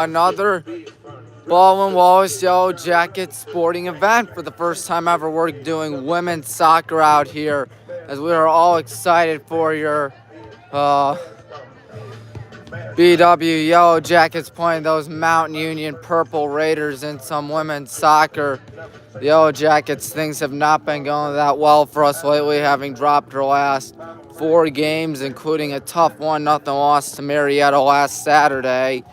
Another Baldwin Wallace Yellow Jacket sporting event for the first time ever. We're doing women's soccer out here as we are all excited for your uh, BW Yellow Jackets playing those Mountain Union Purple Raiders in some women's soccer. The Yellow Jackets, things have not been going that well for us lately, having dropped our last 4 games, including a tough 1-0 loss to Marietta last Saturday.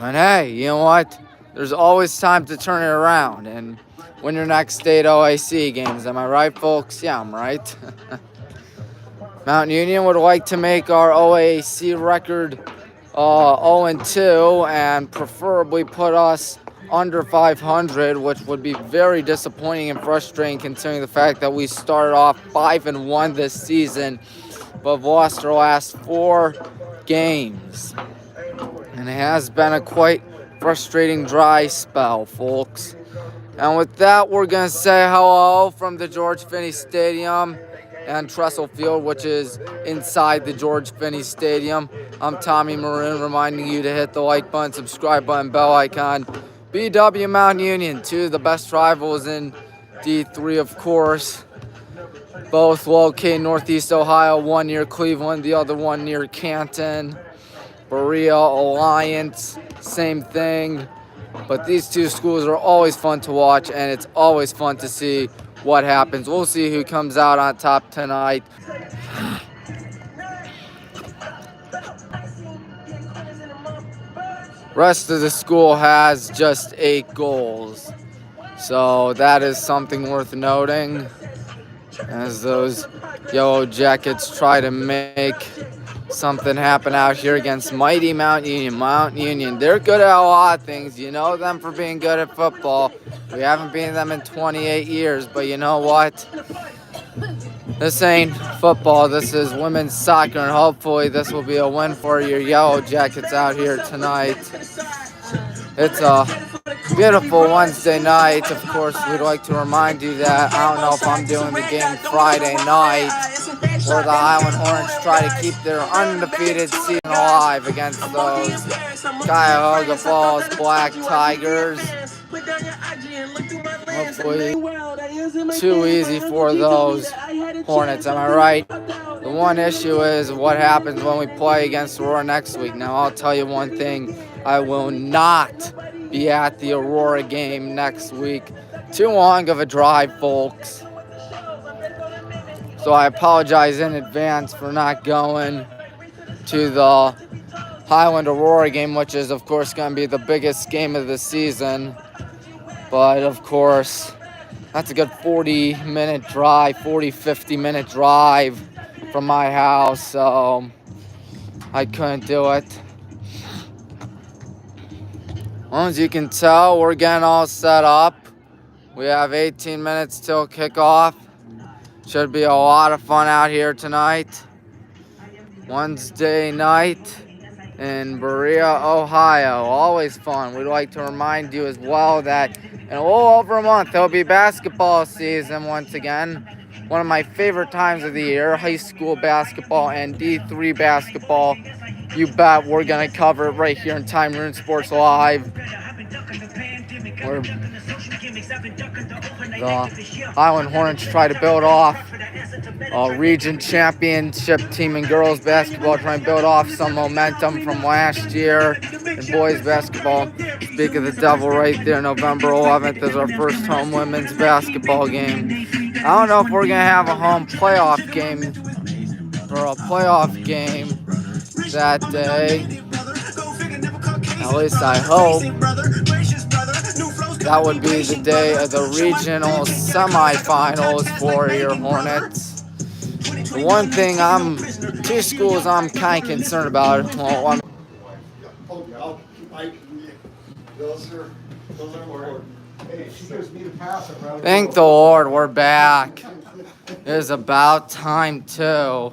And hey, you know what? There's always time to turn it around and win your next state OAC games. Am I right, folks? Yeah, I'm right. Mountain Union would like to make our OAC record 0-2 and preferably put us under 500, which would be very disappointing and frustrating considering the fact that we started off 5-1 this season, but have lost our last 4 games. And it has been a quite frustrating dry spell, folks. And with that, we're going to say hello from the George Finney Stadium and Trestle Field, which is inside the George Finney Stadium. I'm Tommy Maroon, reminding you to hit the like button, subscribe button, bell icon. BW Mountain Union, 2 of the best rivals in D3, of course. Both located in Northeast Ohio, one near Cleveland, the other one near Canton. Berea, Alliance, same thing. But these 2 schools are always fun to watch, and it's always fun to see what happens. We'll see who comes out on top tonight. Rest of the school has just 8 goals. So that is something worth noting as those Yellow Jackets try to make something happen out here against mighty Mountain Union. Mountain Union, they're good at a lot of things. You know them for being good at football. We haven't beaten them in 28 years, but you know what? This ain't football. This is women's soccer, and hopefully this will be a win for your Yellow Jackets out here tonight. It's a beautiful Wednesday night. Of course, we'd like to remind you that I don't know if I'm doing the game Friday night, where the Highland Hornets try to keep their undefeated season alive against those Cuyahoga Falls Black Tigers. Hopefully, too easy for those Hornets. Am I right? The one issue is what happens when we play against Aurora next week. Now, I'll tell you one thing. I will not be at the Aurora game next week. Too long of a drive, folks. So I apologize in advance for not going to the Highland Aurora game, which is, of course, going to be the biggest game of the season. But, of course, that's a good 40-minute drive, 50-minute drive from my house. So I couldn't do it. Well, as you can tell, we're getting all set up. We have 18 minutes till kickoff. Should be a lot of fun out here tonight. Wednesday night in Berea, Ohio. Always fun. We'd like to remind you as well that in a little over a month, there'll be basketball season once again. One of my favorite times of the year, high school basketball and D3 basketball. You bet we're going to cover it right here in Time Rune Sports Live. Where the Highland Hornets try to build off a region championship team in girls basketball, trying to build off some momentum from last year in boys basketball. Speak of the devil, right there, November 11th is our first home women's basketball game. I don't know if we're going to have a home playoff game or a playoff game that day. At least I hope. That would be the day of the regional semifinals for your Hornets. The one thing 2 schools I'm kind of concerned about. Well, thank the Lord we're back. It is about time too.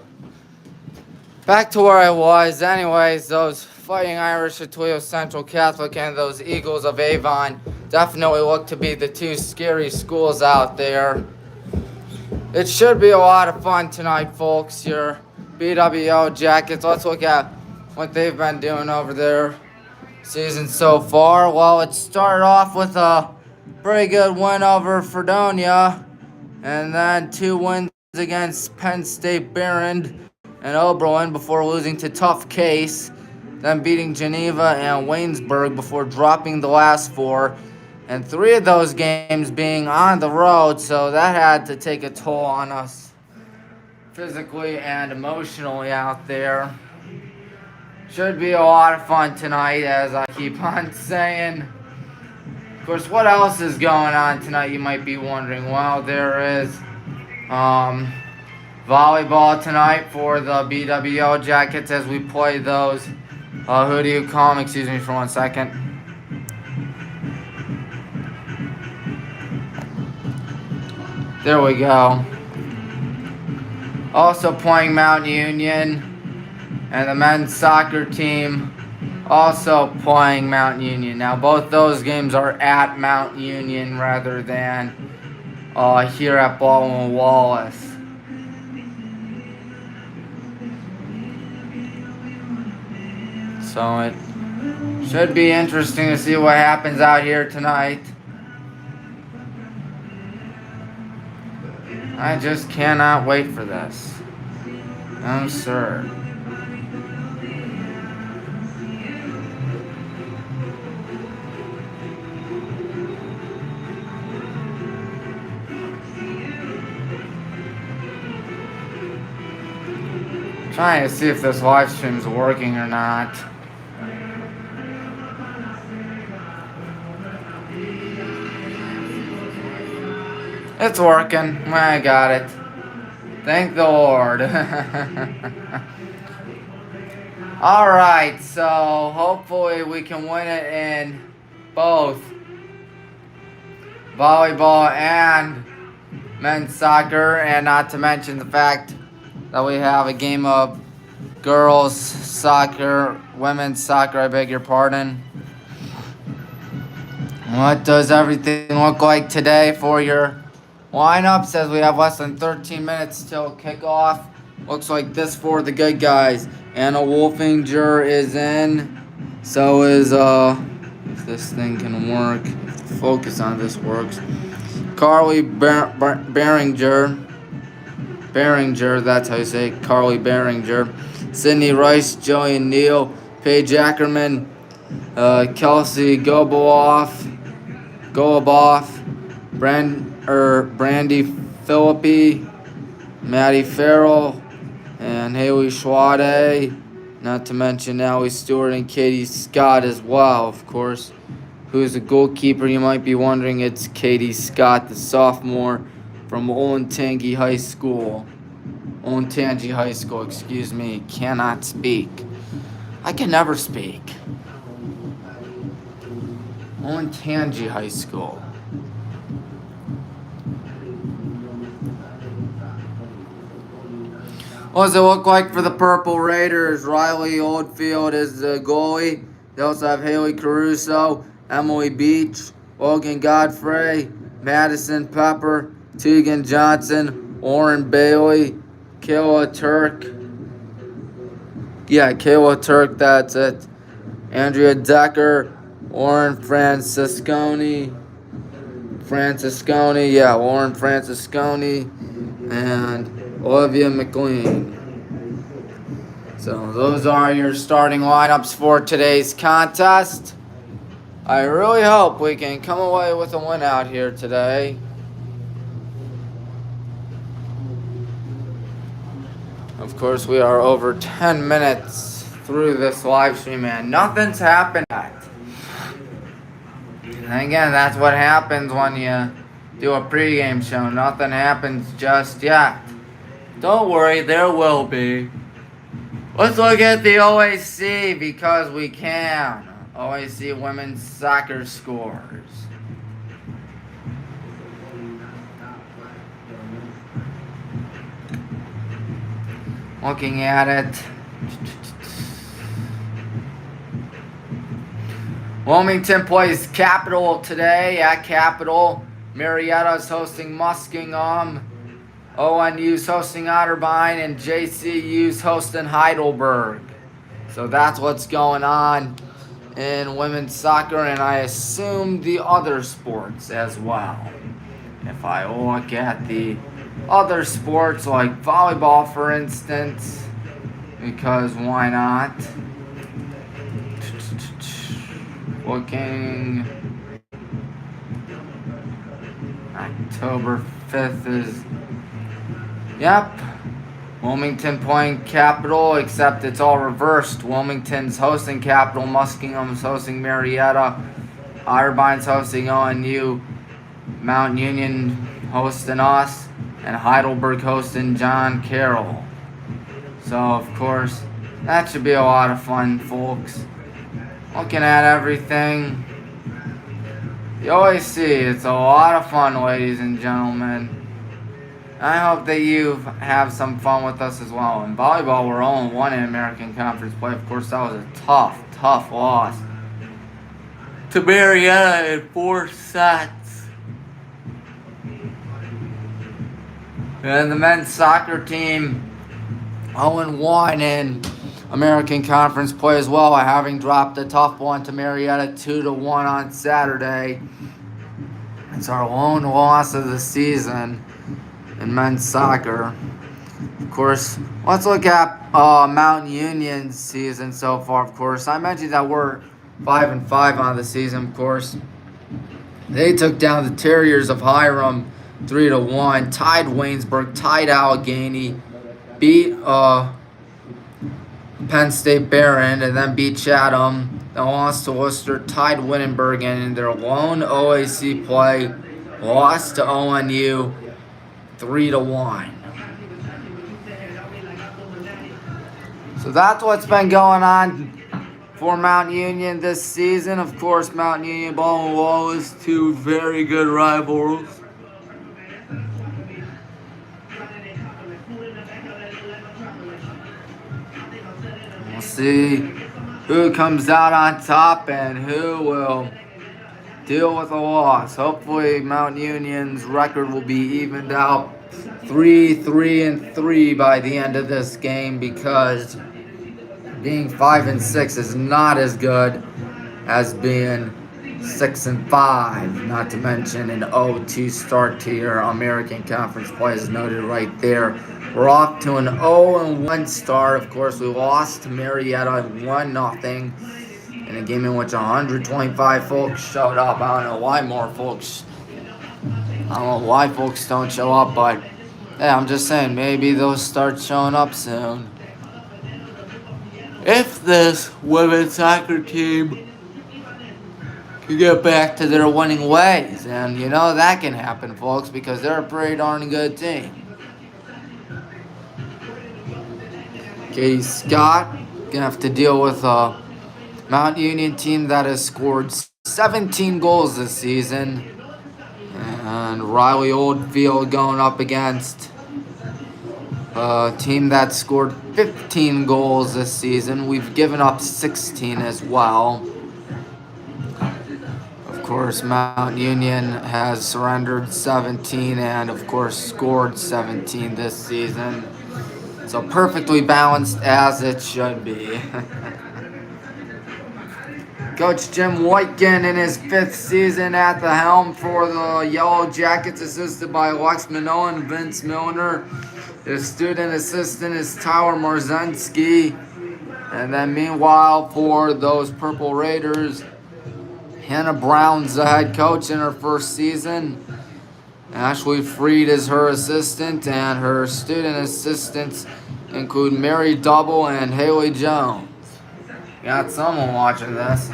Back to where I was. Anyways, those Fighting Irish of Toledo Central Catholic and those Eagles of Avon definitely look to be the 2 scary schools out there. It should be a lot of fun tonight, folks. Your BWO Jackets. Let's look at what they've been doing over there season so far. Well, it started off with a pretty good win over Fredonia, and then 2 wins against Penn State Behrend and Oberlin before losing to Tough Case, then beating Geneva and Waynesburg before dropping the last 4, and 3 of those games being on the road, so that had to take a toll on us physically and emotionally out there. Should be a lot of fun tonight, as I keep on saying. Of course, what else is going on tonight, you might be wondering. Well, there is volleyball tonight for the BWO Jackets as we play those. Who do you call them? Excuse me for 1 second. There we go. Also playing Mount Union. And the men's soccer team also playing Mount Union. Now, both those games are at Mount Union rather than here at Baldwin Wallace. So it should be interesting to see what happens out here tonight. I just cannot wait for this. No, sir. Trying to see if this live stream is working or not. It's working. I got it. Thank the Lord. Alright, so hopefully we can win it in both volleyball and men's soccer, and not to mention the fact that we have a game of girls soccer, women's soccer, I beg your pardon. What does everything look like today for your lineups as we have less than 13 minutes till kickoff? Looks like this for the good guys. Anna Wolfinger is in. So is, if this thing can work, focus on this works. Carly Behringer, that's how you say it, Carly Behringer. Sydney Rice, Jillian Neal, Paige Ackerman, Kelsey Goloboff, Brandy Philippi, Maddie Farrell, and Haley Schwade. Not to mention Allie Stewart and Katie Scott as well, of course. Who's a goalkeeper, you might be wondering. It's Katie Scott, the sophomore from Olentangy High School. Olentangy High School, excuse me. Cannot speak. I can never speak. Olentangy High School. What does it look like for the Purple Raiders? Riley Oldfield is the goalie. They also have Haley Caruso, Emily Beach, Logan Godfrey, Madison Pepper, Tegan Johnson, Lauren Bailey, Kayla Turk. Yeah, Kayla Turk, that's it. Andrea Decker, Lauren Francesconi, Lauren Francesconi, and Olivia McLean. So those are your starting lineups for today's contest. I really hope we can come away with a win out here today. Of course, we are over 10 minutes through this live stream and nothing's happened yet. And again, that's what happens when you do a pregame show. Nothing happens just yet. Don't worry, there will be. Let's look at the OAC because we can. OAC women's soccer scores. Looking at it. Wilmington plays Capital today at Capital. Marietta's hosting Muskingum. ONU's hosting Otterbein, and JCU's hosting Heidelberg. So that's what's going on in women's soccer, and I assume the other sports as well. If I look at the other sports like volleyball, for instance, because why not? Looking, October 5th is, yep, Wilmington playing Capital, except it's all reversed. Wilmington's hosting Capital, Muskingum's hosting Marietta, Irvine's hosting ONU, Mount Union hosting us, and Heidelberg hosting John Carroll. So, of course, that should be a lot of fun, folks. Looking at everything, you always see it's a lot of fun, ladies and gentlemen. I hope that you have some fun with us as well. In volleyball, we're 0-1 in American Conference play. Of course, that was a tough loss to Marietta in 4 sets. And the men's soccer team 0-1 in American Conference play as well, having dropped a tough one to Marietta 2-1 on Saturday. It's our lone loss of the season in men's soccer. Of course, let's look at Mount Union's season so far. Of course, I mentioned that we're 5-5 on the season. Of course, they took down the Terriers of Hiram 3-1, tied Waynesburg, tied Allegheny, beat Penn State Barron, and then beat Chatham. They lost to Worcester, tied Wittenberg, and in their lone OAC play, lost to ONU 3-1. So that's what's been going on for Mount Union this season. Of course, Mount Union, Baldwin, Wallace, 2 very good rivals. We'll see who comes out on top and who will deal with a loss. Hopefully, Mount Union's record will be evened out 3-3 by the end of this game, because being 5-6 is not as good as being 6-5. Not to mention an 0-2 start to your American Conference play is noted right there. We're off to an 0-1 start. Of course, we lost to Marietta 1-0 in a game in which 125 folks showed up. I don't know why folks don't show up, but yeah, I'm just saying, maybe they'll start showing up soon. If this women's soccer team can get back to their winning ways, and you know that can happen, folks, because they're a pretty darn good team. Katie Scott gonna have to deal with a Mount Union team that has scored 17 goals this season, and Riley Oldfield going up against a team that scored 15 goals this season. We've given up 16 as well. Of course, Mount Union has surrendered 17 and, of course, scored 17 this season. So perfectly balanced as it should be. Coach Jim Whitekin in his 5th season at the helm for the Yellow Jackets, assisted by Lex Minoa and Vince Milner. His student assistant is Tyler Marzensky. And then meanwhile, for those Purple Raiders, Hannah Brown's the head coach in her 1st season. Ashley Freed is her assistant, and her student assistants include Mary Double and Haley Jones. Got someone watching this.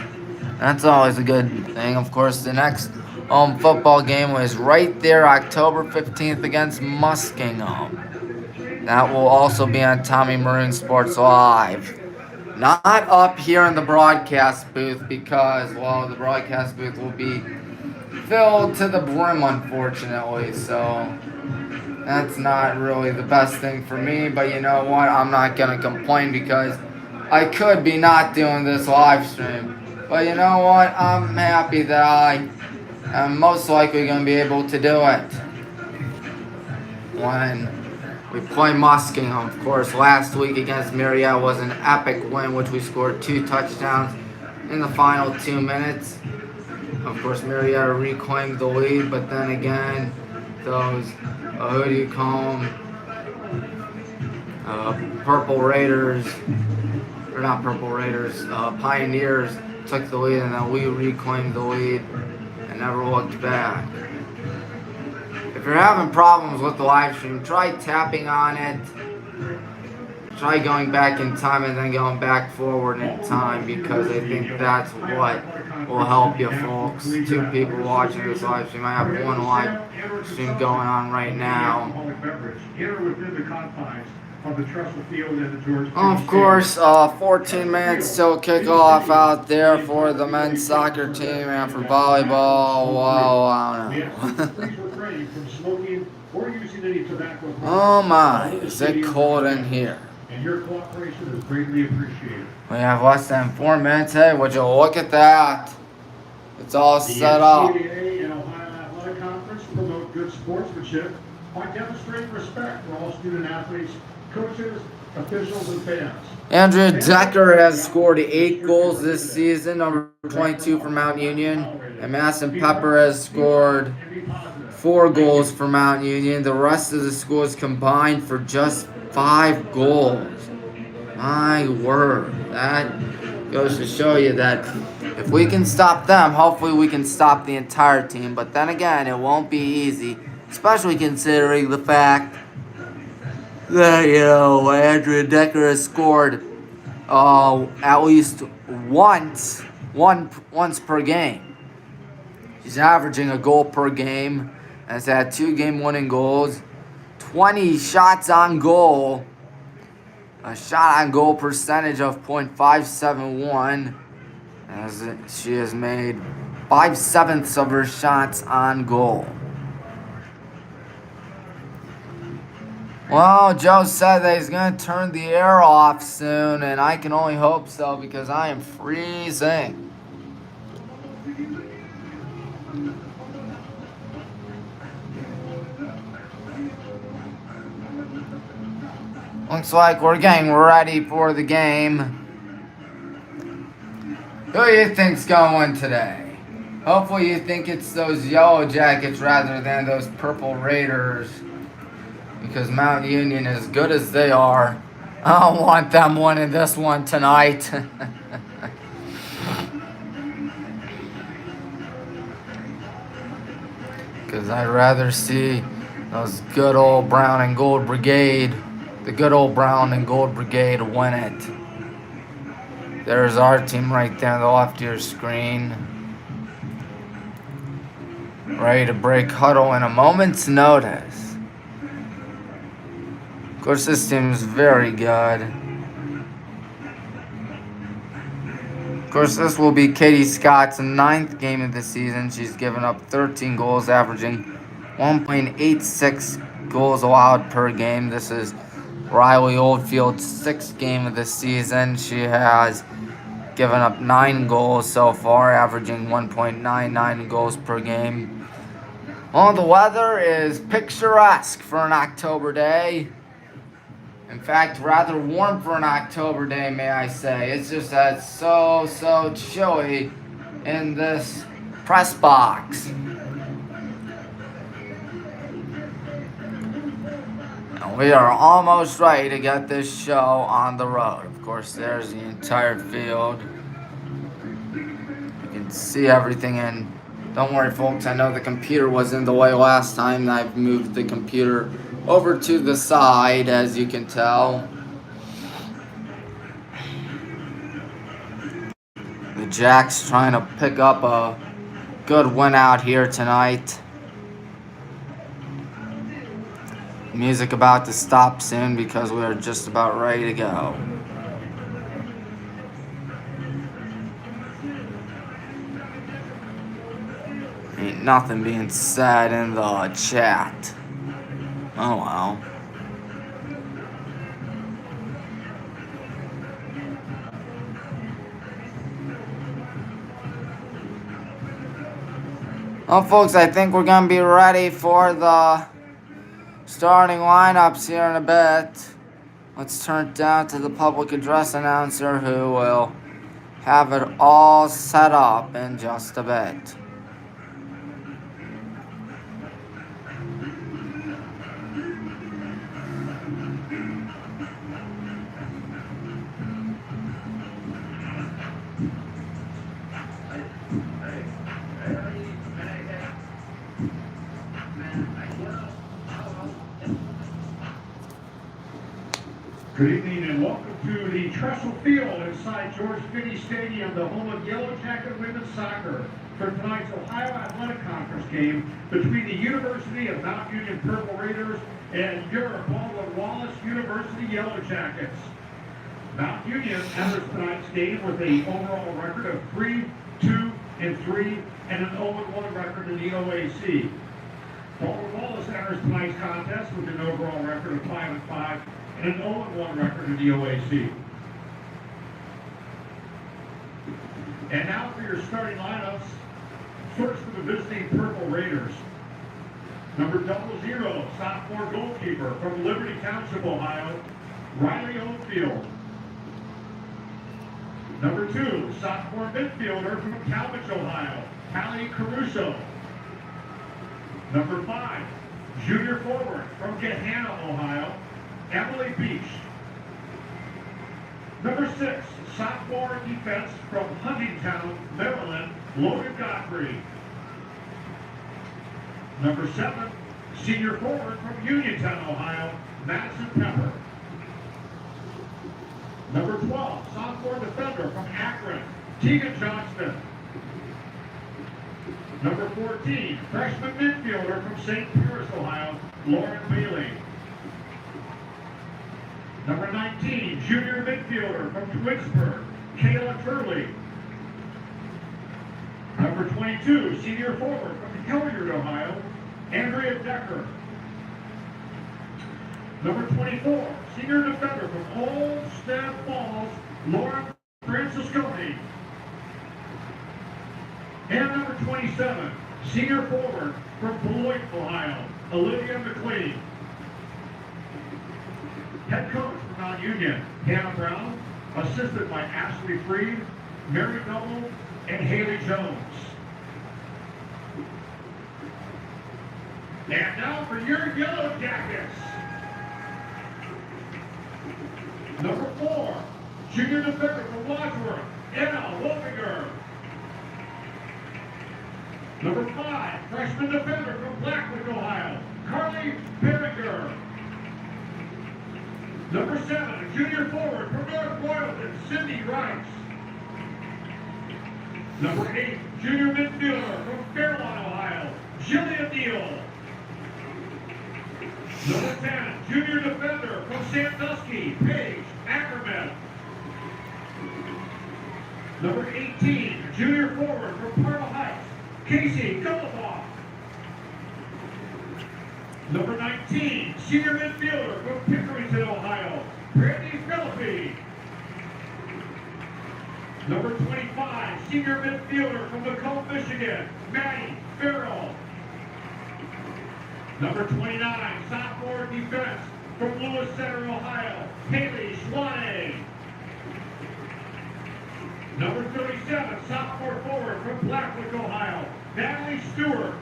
That's always a good thing. Of course, the next home football game was right there, October 15th against Muskingum. That will also be on Tommy Maroon Sports Live. Not up here in the broadcast booth because, well, the broadcast booth will be filled to the brim, unfortunately. So that's not really the best thing for me. But you know what? I'm not going to complain because I could be not doing this live stream. But you know what? I'm happy that I am most likely going to be able to do it when we play Muskingum. Of course, last week against Marietta was an epic win, which we scored 2 touchdowns in the final 2 minutes. Of course, Marietta reclaimed the lead, but then again, those, who do you call them, Purple Raiders, or not Purple Raiders, Pioneers took the lead, and then we reclaimed the lead and never looked back. If you're having problems with the live stream, try tapping on it. Try going back in time and then going back forward in time, because I think that's what will help you, folks. 2 people watching this live stream. I have 1 live stream going on right now. Of course, 14 minutes till kickoff out there for the men's soccer team, and for volleyball, well, I don't know. Oh my, is it cold in here? And your cooperation is greatly appreciated. We have less than 4 minutes. Hey, would you look at that? It's all set up. The NCAA and Ohio Athletic Conference promote good sportsmanship by demonstrating respect for all student athletes, coaches, officials, and fans. Andrea Decker has scored 8 goals this season, number 22 for Mount Union, and Madison Pepper has scored 4 goals for Mount Union. The rest of the schools combined for just 5 goals. My word. That goes to show you that if we can stop them, hopefully we can stop the entire team. But then again, it won't be easy, especially considering the fact that, Andrea Decker has scored at least once per game. She's averaging a goal per game, and has had 2 game-winning goals, 20 shots on goal, a shot on goal percentage of .571, as she has made 5/7 of her shots on goal. Well, Joe said that he's going to turn the air off soon, and I can only hope so, because I am freezing. Looks like we're getting ready for the game. Who do you think's going to win today? Hopefully you think it's those Yellow Jackets rather than those Purple Raiders, because Mount Union, as good as they are, I don't want them winning this one tonight. Because I'd rather see those good old Brown and Gold Brigade, the good old Brown and Gold Brigade, win it. There's our team right there on the left of your screen. Ready to break huddle in a moment's notice. Of course, this team is very good. Of course, this will be Katie Scott's 9th game of the season. She's given up 13 goals, averaging 1.86 goals allowed per game. This is Riley Oldfield's 6th game of the season. She has given up 9 goals so far, averaging 1.99 goals per game. Well, the weather is picturesque for an October day. In fact, rather warm for an October day, may I say. It's just that it's so chilly in this press box. And we are almost ready to get this show on the road. Of course, there's the entire field. You can see everything in. Don't worry, folks. I know the computer was in the way last time. I've moved the computer over to the side, as you can tell. The Jacks trying to pick up a good win out here tonight. Music about to stop soon because we are just about ready to go. Ain't nothing being said in the chat. Oh well. Well, folks, I think we're going to be ready for the starting lineups here in a bit. Let's turn it down to the public address announcer, who will have it all set up in just a bit. Good evening and welcome to the Trestle Field inside George Finney Stadium, the home of Yellow Jacket women's soccer, for tonight's Ohio Athletic Conference game between the University of Mount Union Purple Raiders and your Baldwin Wallace University Yellow Jackets. Mount Union enters tonight's game with an overall record of 3-2-3 and an 0-1 record in the OAC. Baldwin Wallace enters tonight's contest with an overall record of 5-5 and an 0-1 record in the OAC. And now for your starting lineups. First for the visiting Purple Raiders. Number 00, sophomore goalkeeper from Liberty Township, Ohio, Riley Oldfield. Number 2, sophomore midfielder from Talmadge, Ohio, Hallie Caruso. Number 5, junior forward from Gahanna, Ohio, Emily Beach. Number 6, sophomore defense from Huntingtown, Maryland, Logan Godfrey. Number 7, senior forward from Uniontown, Ohio, Madison Pepper. Number 12, sophomore defender from Akron, Tegan Johnston. Number 14, freshman midfielder from St. Peter's, Ohio, Lauren Bailey. Number 19, junior midfielder from Twinsburg, Kayla Turley. Number 22, senior forward from Hilliard, Ohio, Andrea Decker. Number 24, senior defender from Olmsted Falls, Lauren Francisconi. And number 27, senior forward from Beloit, Ohio, Olivia McLean. Head coach for Mount Union, Hannah Brown, assisted by Ashley Freed, Mary Noble, and Haley Jones. And now for your Yellow Jackets. Number 4, junior defender from Wadsworth, Anna Wolfinger. Number 5, freshman defender from Blackwood, Ohio, Carly Berringer. Number 7, junior forward from North Boylston, Cindy Rice. Number 8, junior midfielder from Fairlawn, Ohio, Jillian Neal. Number 10, junior defender from Sandusky, Paige Ackerman. Number 18, junior forward from Parma Heights, Casey Golofoff. Number 19, senior midfielder from Pickerington, Ohio, Brandy Philippi. Number 25, senior midfielder from Macomb, Michigan, Maddie Farrell. Number 29, sophomore defense from Lewis Center, Ohio, Haley Schwane. Number 37, sophomore forward from Blackwood, Ohio, Natalie Stewart.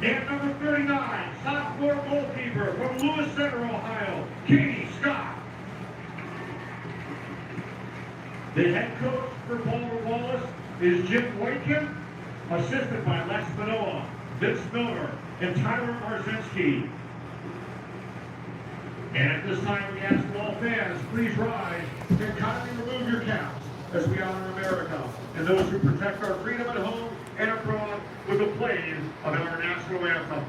And number 39, sophomore goalkeeper from Lewis Center, Ohio, Katie Scott. The head coach for Baldwin Wallace is Jim Whitekin, assisted by Les Manoa, Vince Miller, and Tyler Marzinski. And at this time, we ask all fans, please rise and kindly remove your caps as we honor America and those who protect our freedom at home and abroad with the playing of our national anthem.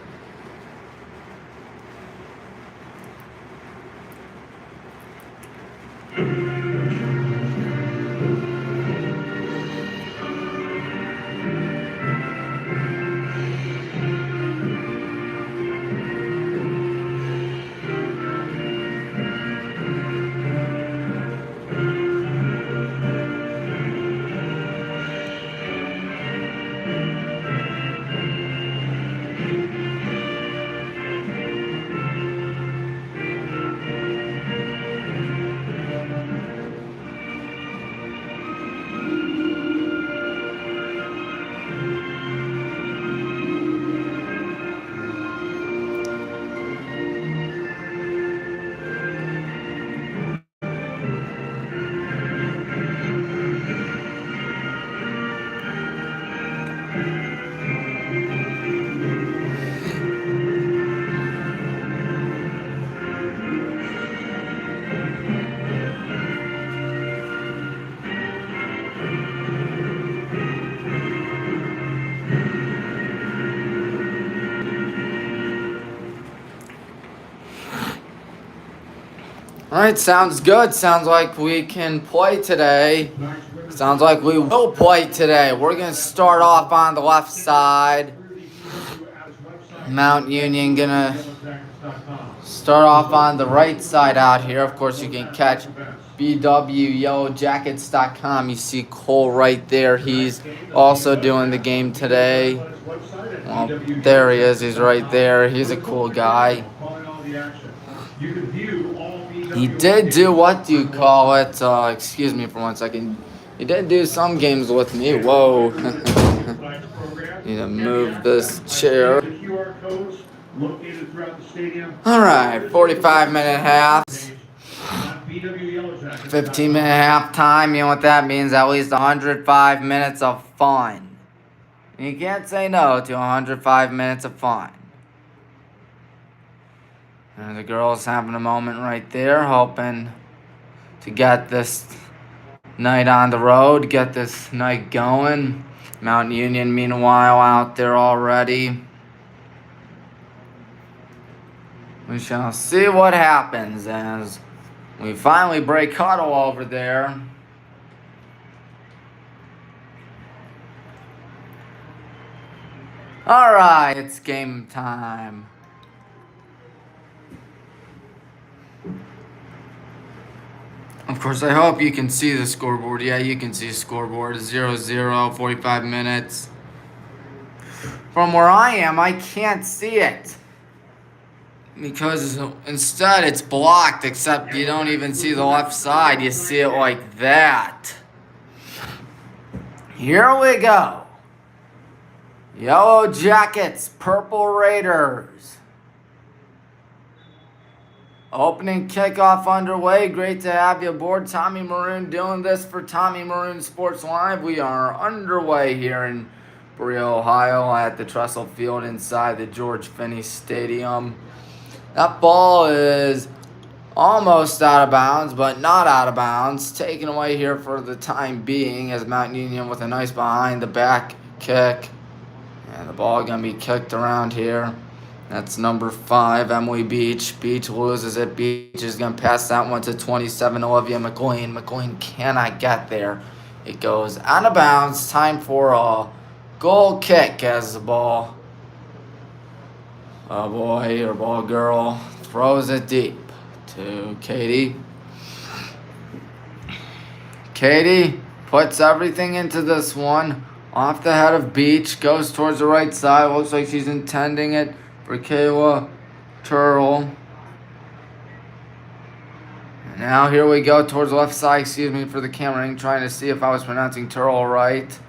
All right, sounds good. Sounds like we can play today. Sounds like we will play today. We're going to start off on the left side. Mount Union going to start off on the right side out here. Of course, you can catch bwyellowjackets.com. You see Cole right there. He's also doing the game today. Well, there he is. He's right there. He's a cool guy. He did do, what do you call it? Excuse me for 1 second. He did do some games with me. Whoa. Need to move this chair. Alright, 45-minute halves. 15-minute halftime. You know what that means? At least 105 minutes of fun. You can't say no to 105 minutes of fun. And the girls having a moment right there, hoping to get this night on the road, get this night going. Mount Union, meanwhile, out there already. We shall see what happens as we finally break huddle over there. All right, it's game time. Of course, I hope you can see the scoreboard. Yeah, you can see the scoreboard. 0-0, 45 minutes. From where I am, I can't see it. Because instead it's blocked, except you don't even see the left side. You see it like that. Here we go. Yellow Jackets, Purple Raiders. Opening kickoff underway. Great to have you aboard. Tommy Maroon doing this for Tommy Maroon Sports Live. We are underway here in Berea, Ohio at the Trestle Field inside the George Finney Stadium. That ball is almost out of bounds, but not out of bounds. Taken away here for the time being as Mount Union with a nice behind the back kick. And the ball going to be kicked around here. That's number 5, Emily Beach. Beach loses it. Beach is going to pass that one to 27, Olivia McLean. McLean cannot get there. It goes out of bounds. Time for a goal kick as the ball, boy or ball girl, throws it deep to Katie. Katie puts everything into this one. Off the head of Beach. Goes towards the right side. Looks like she's intending it for Kayla Turtle. And now here we go towards the left side. Excuse me for the camera. Trying to see if I was pronouncing Turtle right.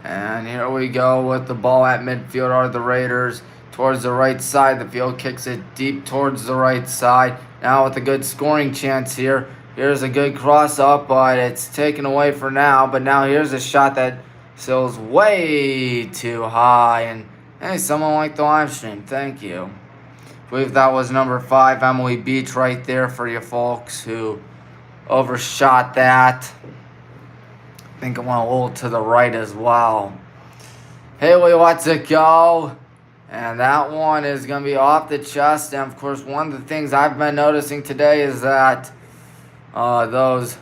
And here we go with the ball at midfield are the Raiders. Towards the right side. The field kicks it deep towards the right side. Now with a good scoring chance here. Here's a good cross up, but it's taken away for now. But now here's a shot that sails way too high. And hey, someone liked the live stream. Thank you. I believe that was number 5, Emily Beach, right there for you folks who overshot that. I think it went a little to the right as well. Haley lets it go. And that one is going to be off the chest. And, of course, one of the things I've been noticing today is that those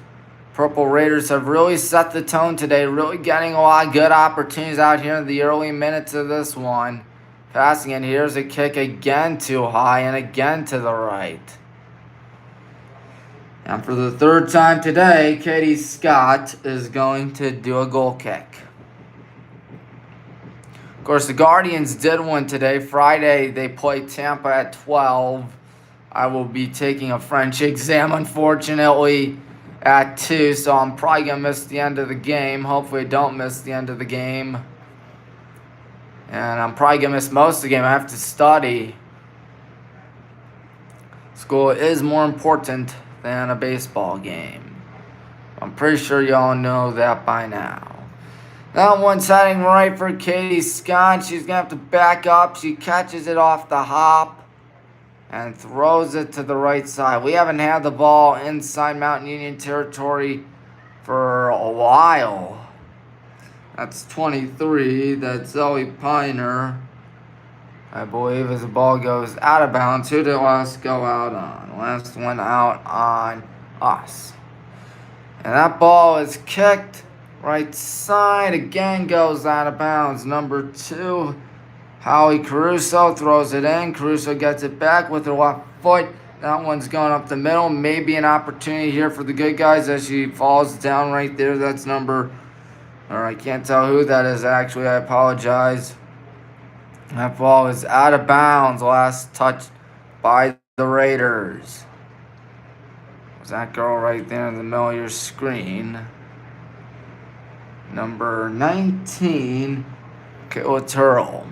Purple Raiders have really set the tone today. Really getting a lot of good opportunities out here in the early minutes of this one. Passing it. Here's a kick again too high and again to the right. And for the 3rd time today, Katie Scott is going to do a goal kick. Of course, the Guardians did win today. Friday, they play Tampa at 12. I will be taking a French exam, unfortunately, at 2. So I'm probably going to miss the end of the game. Hopefully I don't miss the end of the game. And I'm probably going to miss most of the game. I have to study. School is more important than a baseball game. I'm pretty sure y'all know that by now. That one's heading right for Katie Scott. She's going to have to back up. She catches it off the hop and throws it to the right side. We haven't had the ball inside Mount Union territory for a while. That's 23. That's Zoe Piner. I believe as the ball goes out of bounds. Who did last go out on? Last one out on us. And that ball is kicked right side. Again goes out of bounds. Number 2, Howie Caruso throws it in. Caruso gets it back with her left foot. That one's going up the middle. Maybe an opportunity here for the good guys as she falls down right there. That's number, or I can't tell who that is actually. I apologize. That ball is out of bounds. Last touch by the Raiders. Was that girl right there in the middle of your screen? Number 19, Kayla Turtle.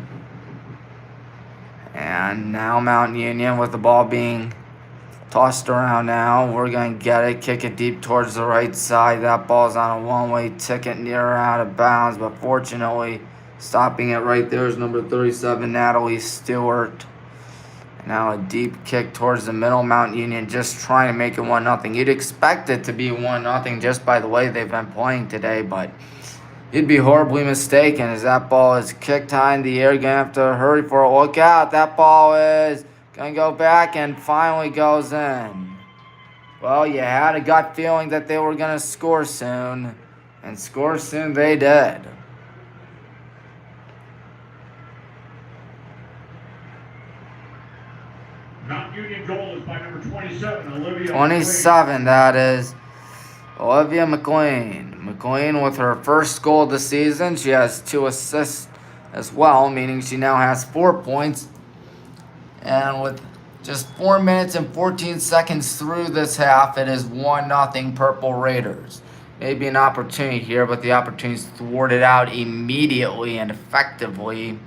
And now Mount Union with the ball being tossed around now. We're going to get it. Kick it deep towards the right side. That ball's on a one-way ticket near out of bounds. But fortunately, stopping it right there is number 37, Natalie Stewart. And now a deep kick towards the middle. Mount Union just trying to make it 1-0. You'd expect it to be 1-0 just by the way they've been playing today. But you'd be horribly mistaken as that ball is kicked high in the air. You're going to have to hurry for it. Look out. That ball is going to go back and finally goes in. Well, you had a gut feeling that they were going to score soon. And score soon they did. Mount Union goal is by number 27, Olivia 27, that is Olivia McLean. McLean with her first goal of the season. She has 2 assists as well, meaning she now has 4 points. And with just 4 minutes and 14 seconds through this half, it is 1-0 Purple Raiders. Maybe an opportunity here, but the opportunity is thwarted out immediately and effectively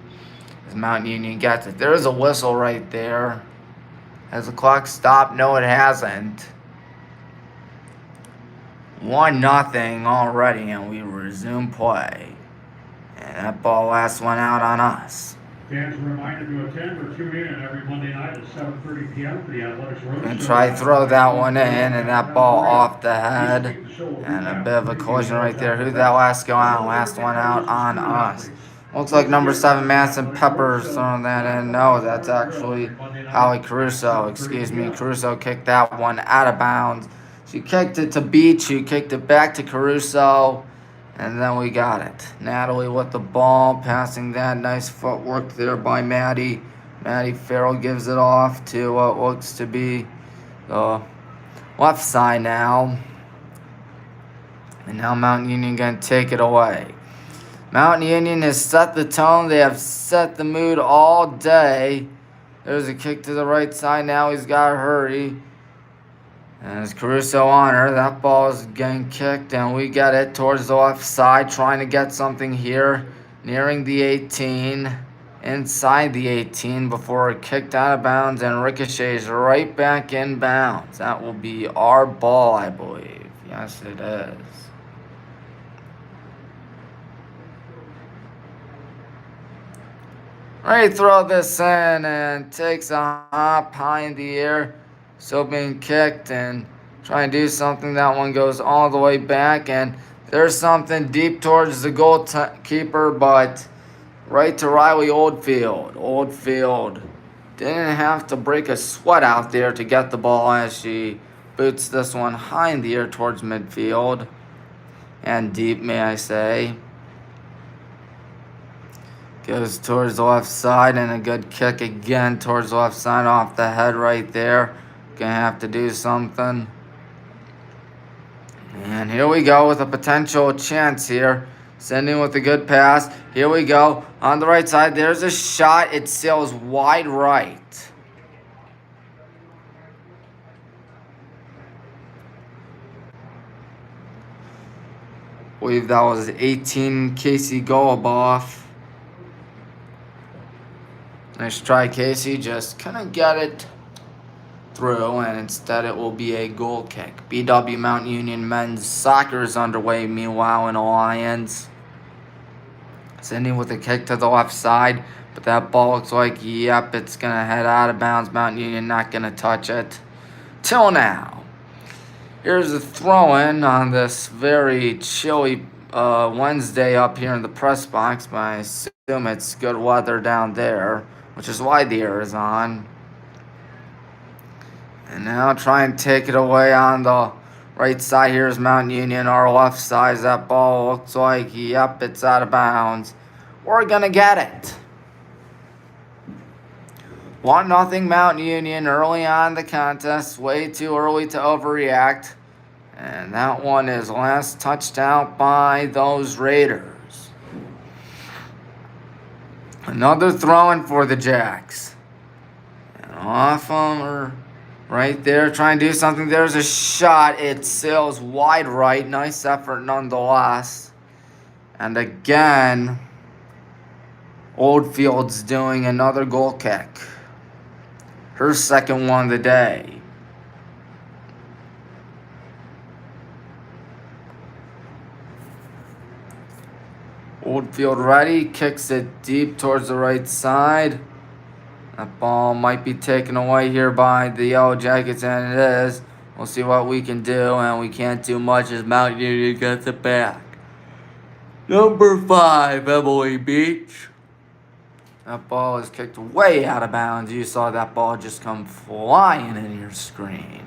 as Mount Union gets it. There is a whistle right there. Has the clock stopped? No, it hasn't. 1-0 already, and we resume play. And that ball last one out on us. Fans are reminded to attend or tune in every Monday night at 7:30 p.m. for the Athletics Road. And try to throw that one in, and that ball off the head. And a bit of a collision right there. Who did that last go out? Last one out on us. Looks like number 7, Madison Peppers throwing that in. No, that's actually Howie Caruso. Excuse me. Caruso kicked that one out of bounds. She kicked it to Beach. She kicked it back to Caruso. And then we got it. Natalie with the ball. Passing that. Nice footwork there by Maddie. Maddie Farrell gives it off to what looks to be the left side now. And now Mount Union going to take it away. Mount Union has set the tone. They have set the mood all day. There's a kick to the right side now. He's got to hurry. And it's Caruso on her. That ball is getting kicked, and we get it towards the left side, trying to get something here, nearing the 18, inside the 18 before it kicked out of bounds and ricochets right back in bounds. That will be our ball, I believe. Yes, it is. Ready to throw this in and takes a hop high in the air. Still being kicked and trying to do something. That one goes all the way back. And there's something deep towards the goalkeeper, but right to Riley Oldfield. Oldfield didn't have to break a sweat out there to get the ball as she boots this one high in the air towards midfield. And deep, may I say. Goes towards the left side and a good kick again towards the left side off the head right there. Gonna have to do something. And here we go with a potential chance here. Sending with a good pass. Here we go. On the right side, there's a shot. It sails wide right. I believe that was 18 Casey Goluboff. Nice try, Casey. Just couldn't get it through, and instead it will be a goal kick. BW Mount Union men's soccer is underway, meanwhile, in Alliance. Sending with a kick to the left side, but that ball looks like, yep, it's going to head out of bounds. Mount Union not going to touch it. Till now. Here's a throw-in on this very chilly Wednesday up here in the press box, but I assume it's good weather down there. which is why the air is on. And now try and take it away on the right side. Here's Mount Union. Our left side. That ball looks like, yep, it's out of bounds. We're going to get it. 1-0 Mount Union early on in the contest. Way too early to overreact. And that one is last touchdown by those Raiders. Another throw-in for the Jacks. And off them right there, trying to do something. There's a shot. It sails wide right. Nice effort nonetheless. And again, Oldfield's doing another goal kick. Her second one of the day. Oldfield ready, kicks it deep towards the right side. That ball might be taken away here by the Yellow Jackets, and it is. We'll see what we can do, and we can't do much as Mount Union gets it back. Number 5, Emily Beach. That ball is kicked way out of bounds. You saw that ball just come flying in your screen.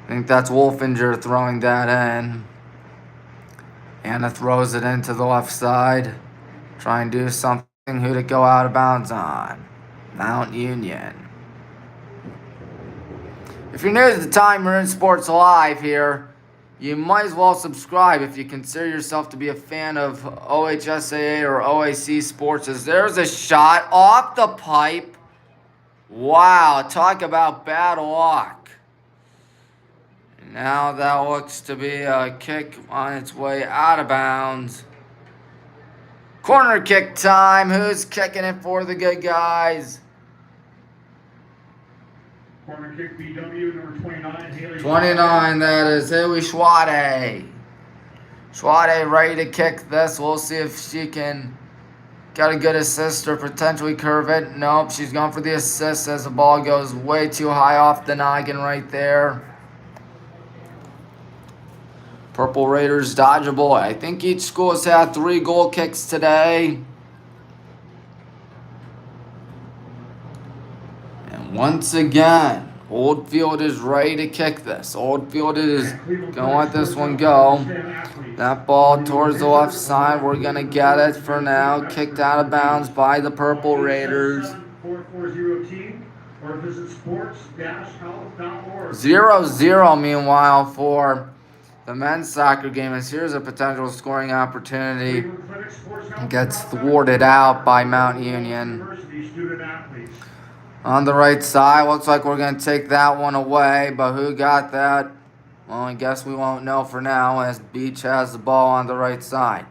I think that's Wolfinger throwing that in. Anna throws it into the left side. Try and do something. Who to go out of bounds on? Mount Union. If you're new to the time we're in Sports Live here, you might as well subscribe if you consider yourself to be a fan of OHSAA or OAC sports. As there's a shot off the pipe. Wow, talk about bad luck. Now that looks to be a kick on its way out of bounds. Corner kick time. Who's kicking it for the good guys? Corner kick BW, number 29, Haley. 29, that is Haley Schwade. Schwade ready to kick this. We'll see if she can get a good assist or potentially curve it. Nope, she's going for the assist as the ball goes way too high off the noggin right there. Purple Raiders dodge a bullet. I think each school has had 3 goal kicks today. And once again, Oldfield is ready to kick this. Oldfield is going to let this one go. That ball towards the left side. We're going to get it for now. Kicked out of bounds by the Purple Raiders. 0-0 meanwhile for the men's soccer game, as here's a potential scoring opportunity. It gets thwarted out by Mount Union. On the right side, looks like we're going to take that one away, but who got that? Well, I guess we won't know for now, as Beach has the ball on the right side.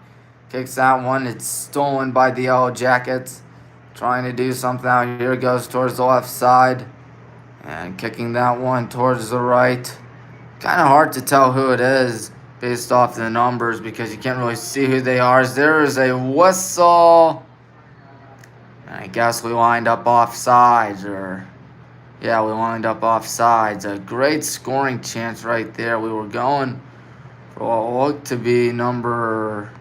Kicks that one. It's stolen by the Yellow Jackets. Trying to do something out here. Goes towards the left side. And kicking that one towards the right. Kind of hard to tell who it is based off the numbers because you can't really see who they are. There is a whistle. And I guess we wind up offsides, we wind up offsides. A great scoring chance right there. We were going for what looked to be number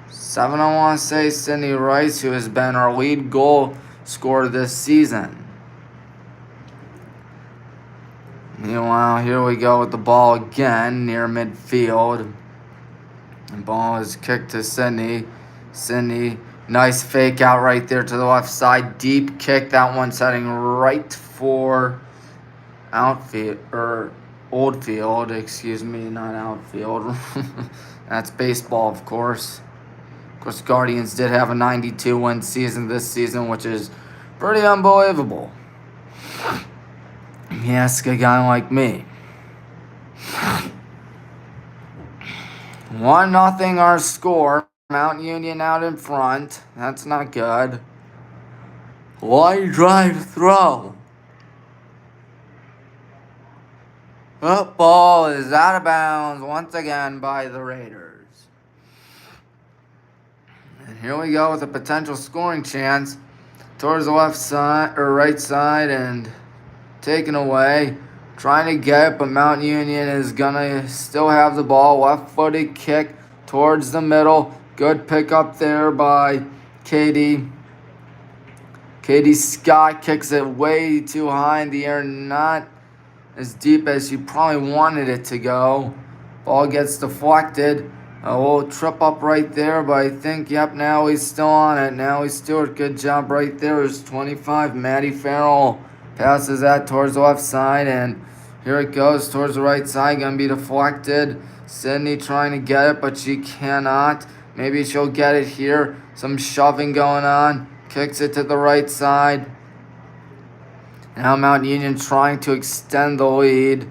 7, I want to say, Sydney Rice, who has been our lead goal scorer this season. Meanwhile, here we go with the ball again near midfield. The ball is kicked to Sydney. Sydney, nice fake out right there to the left side. Deep kick. That one's heading right for outfield, or Oldfield, excuse me, not outfield. That's baseball, of course. Of course, Guardians did have a 92-win season this season, which is pretty unbelievable. You ask a guy like me. 1-0 our score. Mount Union out in front. That's not good. Line drive throw. That ball is out of bounds once again by the Raiders. And here we go with a potential scoring chance towards the left side or right side and taken away. Trying to get it, but Mount Union is going to still have the ball. Left-footed kick towards the middle. Good pick up there by Katie. Katie Scott kicks it way too high in the air, not as deep as she probably wanted it to go. Ball gets deflected. A little trip up right there, but I think, yep, now he's still on it. Now he's Stewart, good job right there. It's 25. Maddie Farrell passes that towards the left side, and here it goes towards the right side. Gonna be deflected. Sydney trying to get it, but she cannot. Maybe she'll get it here. Some shoving going on. Kicks it to the right side. Now Mount Union trying to extend the lead.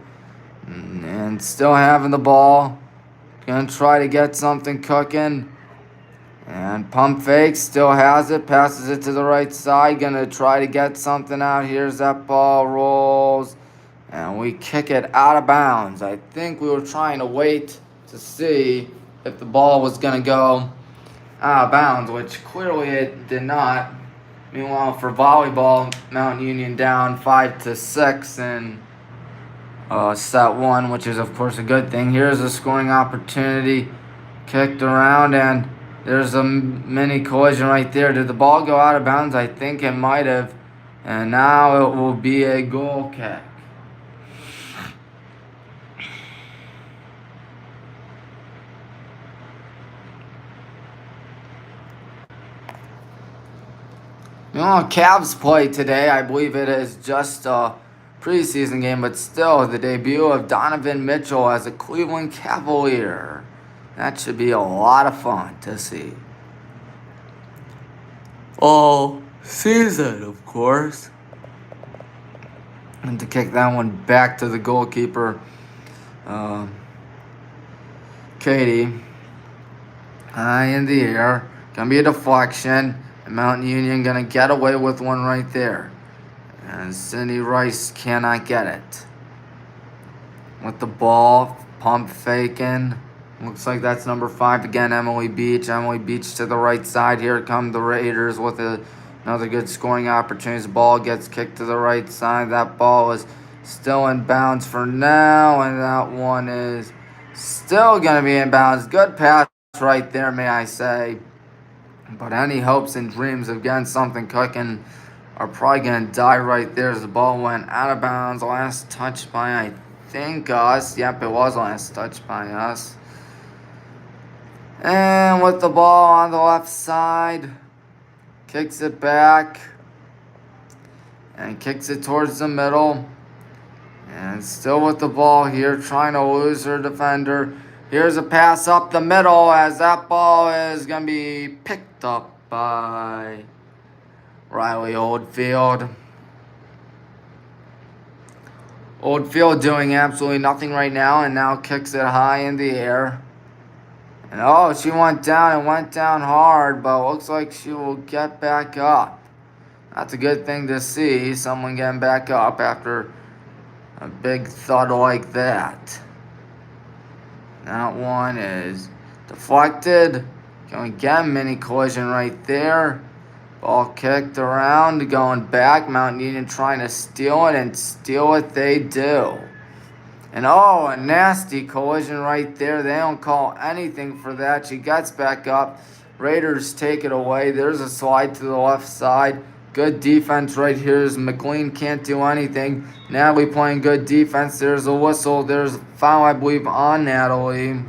And still having the ball. Gonna try to get something cooking. And pump fake, still has it. Passes it to the right side. Gonna try to get something out. Here's that ball. Rolls. And we kick it out of bounds. I think we were trying to wait to see if the ball was gonna go out of bounds, which clearly it did not. Meanwhile, for volleyball, Mount Union down 5-6 in set one, which is of course a good thing. Here's a scoring opportunity, kicked around, and there's a mini collision right there. Did the ball go out of bounds? I think it might have, and now it will be a goal kick. You know, Cavs play today. I believe it is just a preseason game, but still the debut of Donovan Mitchell as a Cleveland Cavalier. That should be a lot of fun to see. All season, of course. And to kick that one back to the goalkeeper, Katie. High in the air. Gonna be a deflection. And Mountain Union gonna get away with one right there. And Cindy Rice cannot get it. With the ball, pump faking. Looks like that's number 5 again, Emily Beach. Emily Beach to the right side. Here come the Raiders with another good scoring opportunity. The ball gets kicked to the right side. That ball is still in bounds for now. And that one is still gonna be in bounds. Good pass right there, may I say. But any hopes and dreams of getting something cooking are probably going to die right there as the ball went out of bounds. Last touch by, I think, us. Yep, it was last touch by us. And with the ball on the left side, kicks it back. And kicks it towards the middle. And still with the ball here, trying to lose her defender. Here's a pass up the middle as that ball is going to be picked up by Riley Oldfield. Oldfield doing absolutely nothing right now, and now kicks it high in the air. And oh, she went down and went down hard, but looks like she will get back up. That's a good thing to see, someone getting back up after a big thud like that. That one is deflected. Going to get a mini collision right there. Ball kicked around, going back. Mount Union trying to steal it, and steal it they do. And oh, a nasty collision right there. They don't call anything for that. She gets back up. Raiders take it away. There's a slide to the left side. Good defense right here as McLean can't do anything. Natalie playing good defense. There's a whistle. There's a foul, I believe, on Natalie.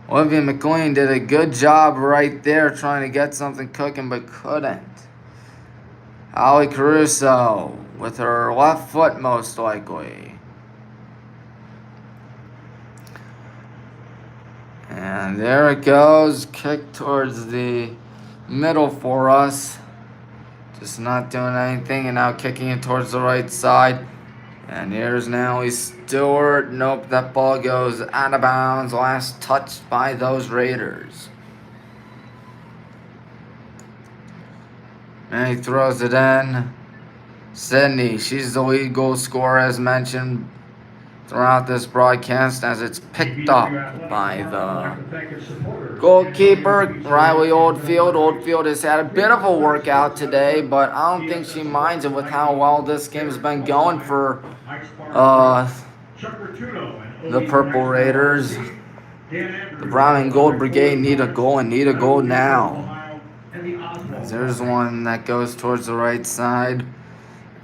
Olivia McLean did a good job right there trying to get something cooking, but couldn't. Holly Caruso with her left foot, most likely. And there it goes. Kick towards the middle for us. Just not doing anything, and now kicking it towards the right side. And here's Natalie Stewart. Nope, that ball goes out of bounds. Last touched by those Raiders. And he throws it in. Sydney, she's the lead goal scorer as mentioned throughout this broadcast, as it's picked up by the goalkeeper, Riley Oldfield. Oldfield has had a bit of a workout today, but I don't think she minds it with how well this game has been going for The Purple Raiders. The Brown and Gold Brigade need a goal and need a goal now. There's one that goes towards the right side.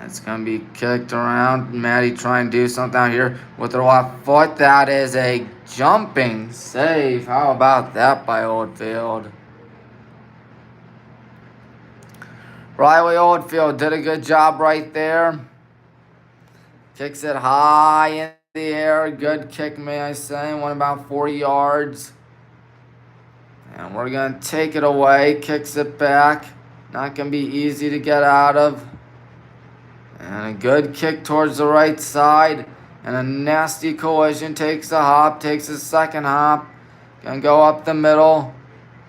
It's going to be kicked around. Maddie trying to do something out here with her left foot. That is a jumping save. How about that by Oldfield? Riley Oldfield did a good job right there. Kicks it high in the air. Good kick, may I say. Went about 40 yards. And we're going to take it away. Kicks it back. Not going to be easy to get out of. And a good kick towards the right side. And a nasty collision. Takes a hop. Takes a second hop. Gonna go up the middle.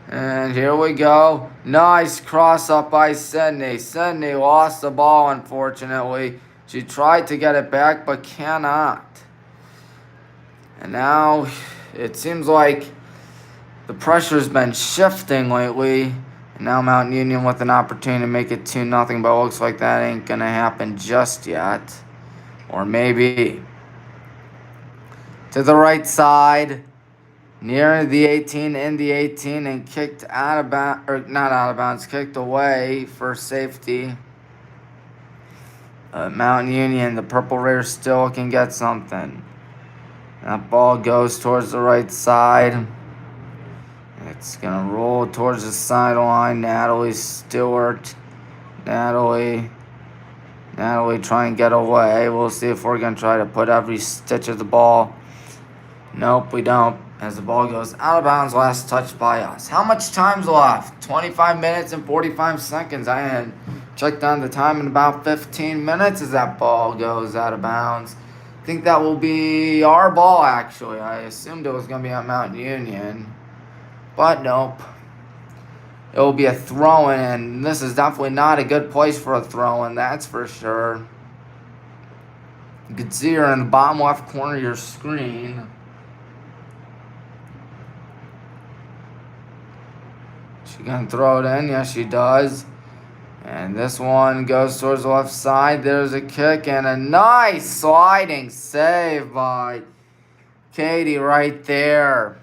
And here we go. Nice cross up by Sydney. Sydney lost the ball, unfortunately. She tried to get it back, but cannot. And now it seems like the pressure's been shifting lately. Now Mount Union with an opportunity to make it 2-0, but it looks like that ain't going to happen just yet. Or maybe. To the right side, near the 18, in the 18, and kicked out of bounds, or not out of bounds, kicked away for safety. Mount Union, the Purple Raiders still can get something. That ball goes towards the right side. It's going to roll towards the sideline. Natalie Stewart. Natalie try and get away. We'll see if we're going to try to put every stitch of the ball. Nope, we don't. As the ball goes out of bounds, last touch by us. How much time's left? 25 minutes and 45 seconds. I had checked on the time in about 15 minutes as that ball goes out of bounds. I think that will be our ball, actually. I assumed it was going to be at Mount Union. But nope. It will be a throw-in, and this is definitely not a good place for a throw-in, that's for sure. You can see her in the bottom left corner of your screen. She gonna throw it in? Yes, she does. And this one goes towards the left side. There's a kick and a nice sliding save by Katie right there.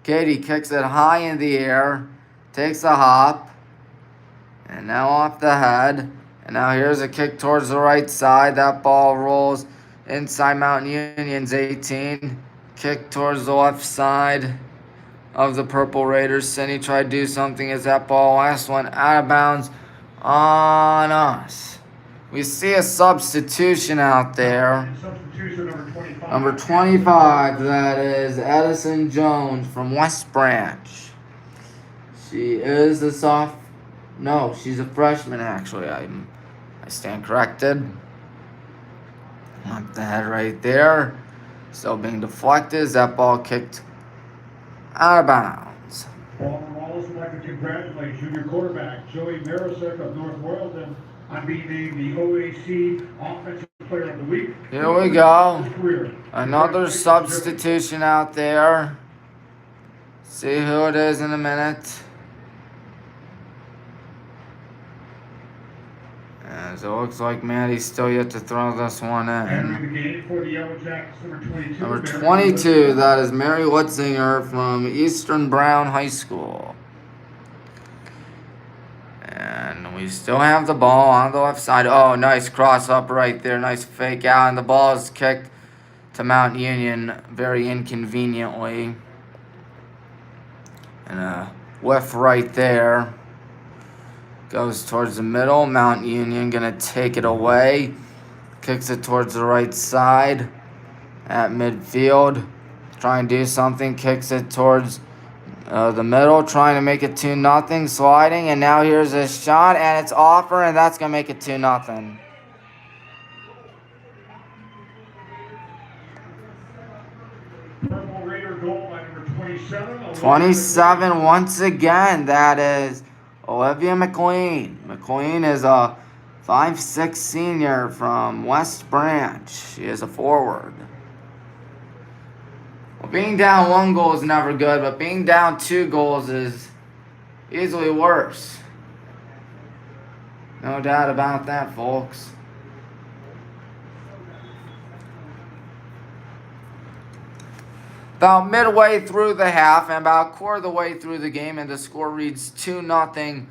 Katie kicks it high in the air, takes a hop, and now off the head. And now here's a kick towards the right side. That ball rolls inside Mount Union's 18. Kick towards the left side of the Purple Raiders. Cindy tried to do something as that ball last one out of bounds on us. We see a substitution out there. Number 25, that is Edison Jones from West Branch. She is a No, she's a freshman, actually. I stand corrected. Up the head right there. Still being deflected. That ball kicked out of bounds. Wallace would like to congratulate junior quarterback Joey Marisick of North Royalton on being named the OAC Offensive Player of the Week. Here we go. Another substitution out there. See who it is in a minute. As it looks like Maddie's still yet to throw this one in. Number 22, that is Mary Lutzinger from Eastern Brown High School. And we still have the ball on the left side. Oh, nice cross up right there. Nice fake out. And the ball is kicked to Mount Union very inconveniently. And a whiff right there. Goes towards the middle. Mount Union going to take it away. Kicks it towards the right side at midfield. Trying to do something. Kicks it towards the middle. Trying to make it 2-0. Sliding. And now here's a shot. And it's off her. And that's going to make it 2-0. Purple Raider goal by number 27. 27 once again. That is Olivia McLean. McLean is a 5'6" senior from West Branch. She is a forward. Well, being down 1 goal is never good, but being down 2 goals is easily worse. No doubt about that, folks. About midway through the half and about a quarter of the way through the game, and the score reads 2-0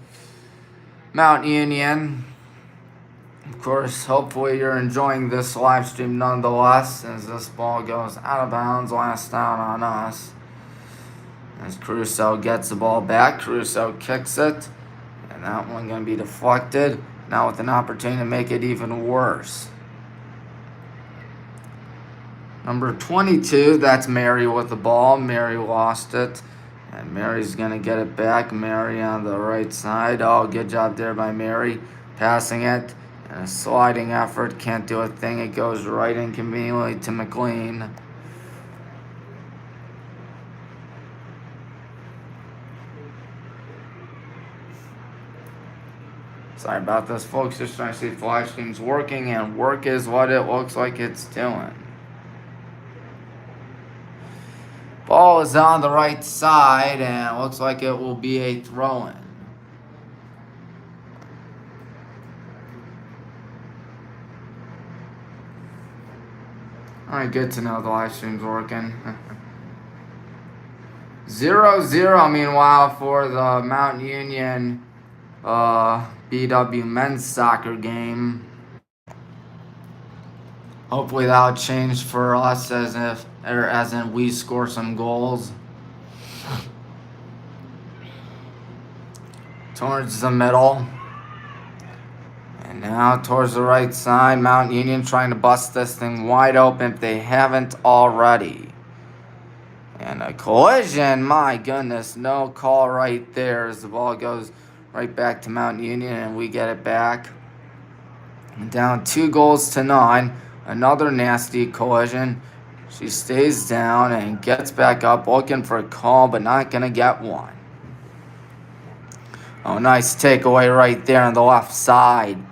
Mount Union. Of course, hopefully you're enjoying this live stream nonetheless, as this ball goes out of bounds, last down on us. As Caruso gets the ball back, Caruso kicks it, and that one going to be deflected. Now with an opportunity to make it even worse. Number 22, that's Mary with the ball. Mary lost it, and Mary's going to get it back. Mary on the right side. Oh, good job there by Mary, passing it. And a sliding effort, can't do a thing. It goes right inconveniently to McLean. Sorry about this, folks. Just trying to see if the live stream's working, and work is what it looks like it's doing. Ball is on the right side, and it looks like it will be a throw-in. Alright, good to know the live stream's working. 0-0, meanwhile, for the Mount Union BW men's soccer game. Hopefully that'll change for us as in we score some goals. Towards the middle. And now towards the right side, Mount Union trying to bust this thing wide open if they haven't already. And a collision, my goodness, no call right there as the ball goes right back to Mount Union and we get it back. And down 2-9, another nasty collision. She stays down and gets back up looking for a call but not going to get one. Oh, nice takeaway right there on the left side.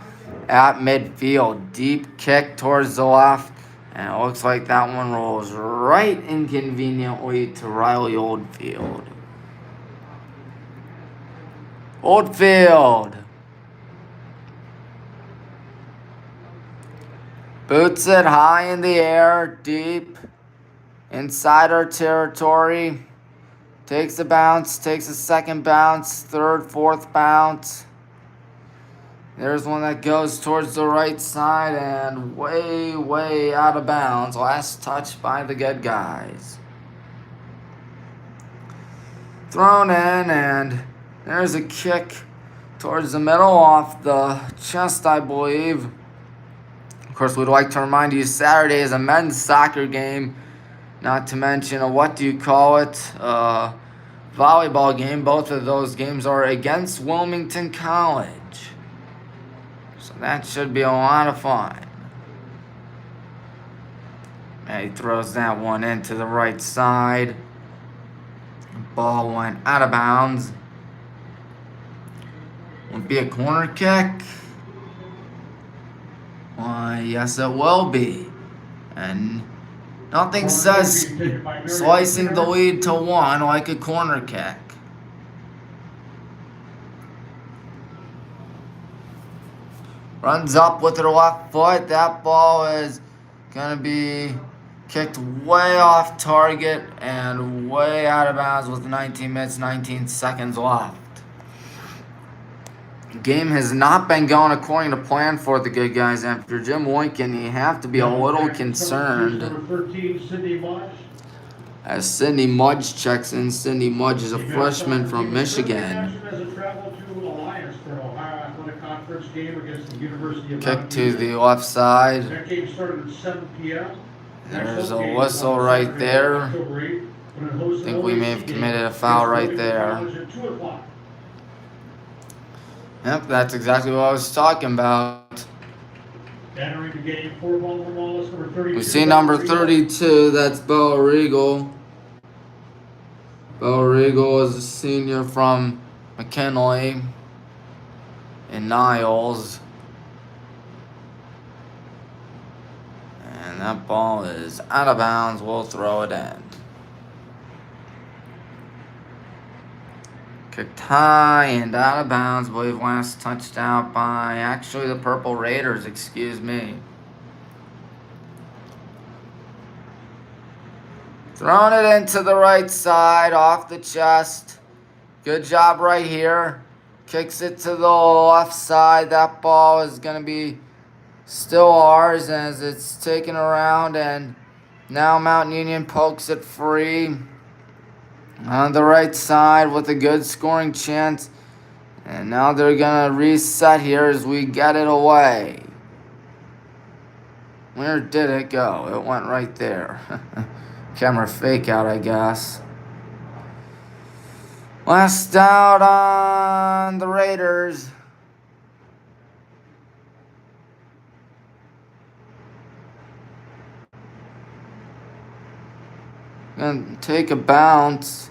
At midfield, deep kick towards the left, and it looks like that one rolls right inconveniently to Riley Oldfield. Oldfield boots it high in the air, deep inside our territory. Takes a bounce, takes a second bounce, third, fourth bounce. There's one that goes towards the right side and way, way out of bounds. Last touch by the good guys. Thrown in, and there's a kick towards the middle off the chest, I believe. Of course, we'd like to remind you Saturday is a men's soccer game. Not to mention a volleyball game. Both of those games are against Wilmington College. So that should be a lot of fun. And he throws that one into the right side. Ball went out of bounds. Won't be a corner kick. Why, yes it will be. And nothing says slicing the lead to 1 like a corner kick. Runs up with her left foot. That ball is going to be kicked way off target and way out of bounds with 19 minutes, 19 seconds left. The game has not been going according to plan for the good guys. After Jim Lincoln, you have to be a little concerned. As Sydney Mudge checks in. Sydney Mudge is a freshman from Michigan. Kick to the left side. There's a whistle right there. I think we may have committed a foul right there. Yep, that's exactly what I was talking about. We see number 32, that's Bo Regal. Bo Regal is a senior from McKinley in Niles. And that ball is out of bounds. We'll throw it in. Kicked high and out of bounds. I believe last touched out by actually the Purple Raiders, excuse me. Throwing it into the right side, off the chest. Good job right here. Kicks it to the left side. That ball is going to be still ours as it's taken around, and now Mount Union pokes it free on the right side with a good scoring chance. And now they're going to reset here as we get it away. Where did it go? It went right there. Camera fake out, I guess. Last out on the Raiders. Gonna take a bounce.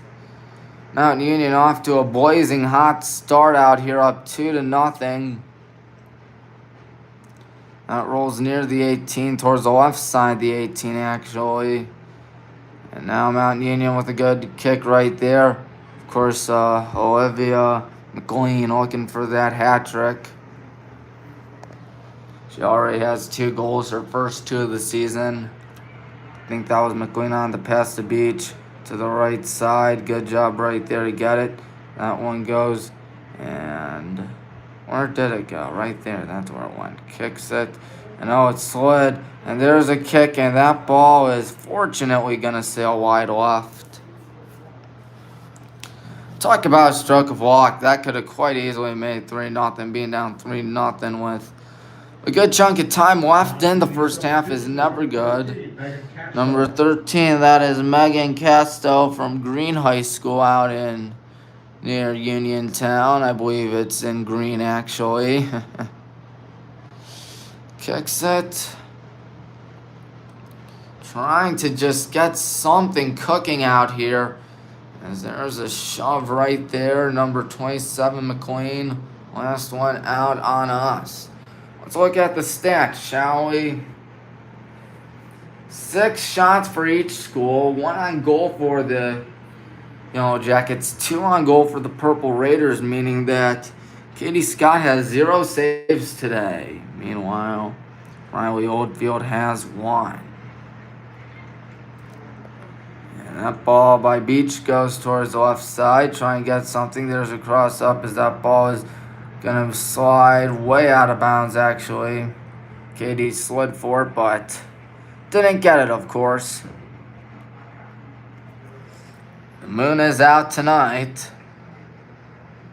Mount Union off to a blazing hot start out here, up 2-0. That rolls near the 18, towards the left side, the 18 actually. And now Mount Union with a good kick right there. Of course, Olivia McLean looking for that hat trick. She already has 2 goals, her first 2 of the season. I think that was McLean on the pass to Beach to the right side. Good job right there to get it. That one goes, and where did it go? Right there. That's where it went. Kicks it, and oh, it slid. And there's a kick, and that ball is fortunately going to sail wide left. Talk about a stroke of luck. That could have quite easily made 3-0, being down 3-0 with a good chunk of time left in the first half is never good. Number 13, that is Megan Casto from Green High School out in near Uniontown. I believe it's in Green, actually. Kicks it. Trying to just get something cooking out here. As there's a shove right there. Number 27, McLean. Last one out on us. Let's look at the stats, shall we? 6 shots for each school. 1 on goal for the Yellow Jackets. 2 on goal for the Purple Raiders, meaning that Katie Scott has 0 saves today. Meanwhile, Riley Oldfield has 1. And that ball by Beach goes towards the left side. Try and get something. There's a cross up as that ball is going to slide way out of bounds, actually. Katie slid for it, but didn't get it, of course. The moon is out tonight.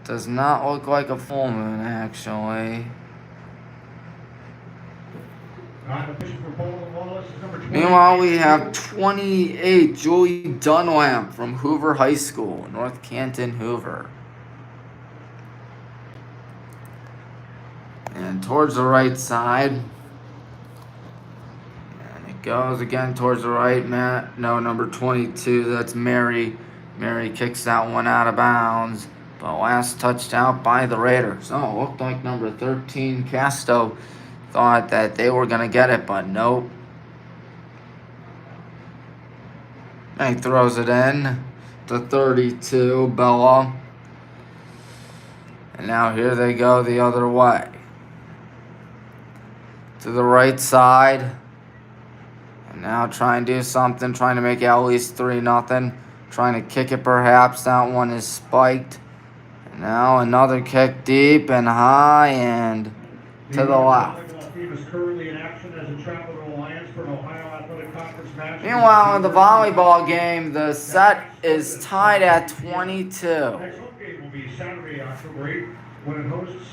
Does not look like a full moon, actually. Meanwhile, we have 28, Julie Dunlap from Hoover High School, North Canton, Hoover. And towards the right side. And it goes again towards the right, Matt. No, number 22, that's Mary. Mary kicks that one out of bounds. But last touched out by the Raiders. Oh, it looked like number 13, Casto, thought that they were going to get it, but nope. And he throws it in to 32, Bella. And now here they go the other way. To the right side. And now try and do something, trying to make it at least 3-0. Trying to kick it perhaps. That one is spiked. And now another kick deep and high and to the left. Meanwhile, in the volleyball game, the set is tied at 22. Next home game will be Saturday, October 8th, when it hosts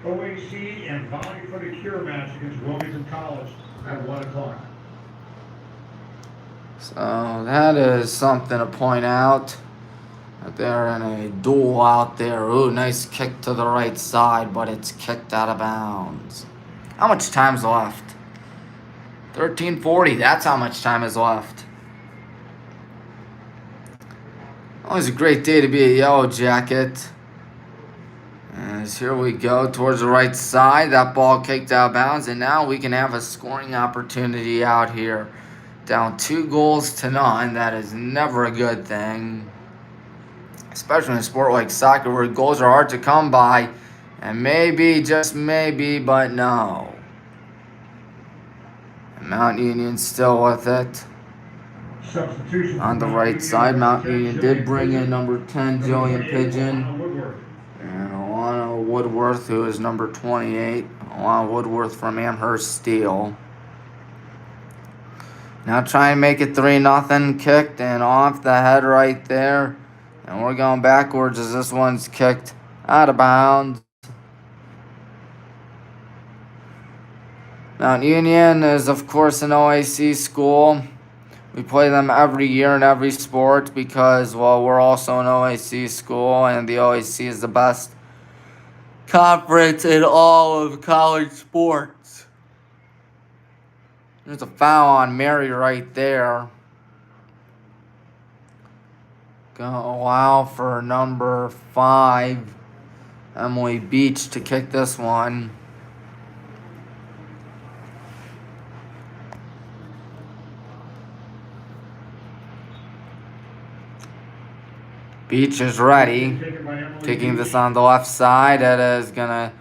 OAC and Volley for the Cure match against Wilmington College at 1 o'clock. So that is something to point out. They're in a duel out there. Ooh, nice kick to the right side, but it's kicked out of bounds. How much time's left? 13:40. That's how much time is left. Always a great day to be a Yellow Jacket. As here we go towards the right side. That ball kicked out of bounds, and now we can have a scoring opportunity out here. Down 2-0. That is never a good thing. Especially in a sport like soccer where goals are hard to come by. And maybe, just maybe, but no. And Mount Union still with it. Substitution On the for right side, Mount 10, Union did bring in Pigeon. number 10, Number Jillian 28, Pigeon. Alana Woodward. And Alana Woodworth, who is number 28. Alana Woodworth from Amherst Steel. Now try and make it 3-0. Kicked and off the head right there. And we're going backwards as this one's kicked out of bounds. Mount Union is, of course, an OAC school. We play them every year in every sport because, well, we're also an OAC school, and the OAC is the best conference in all of college sports. There's a foul on Mary right there. Gonna allow for number 5, Emily Beach, to kick this one. Beach is ready. Kicking this on the left side. It is going to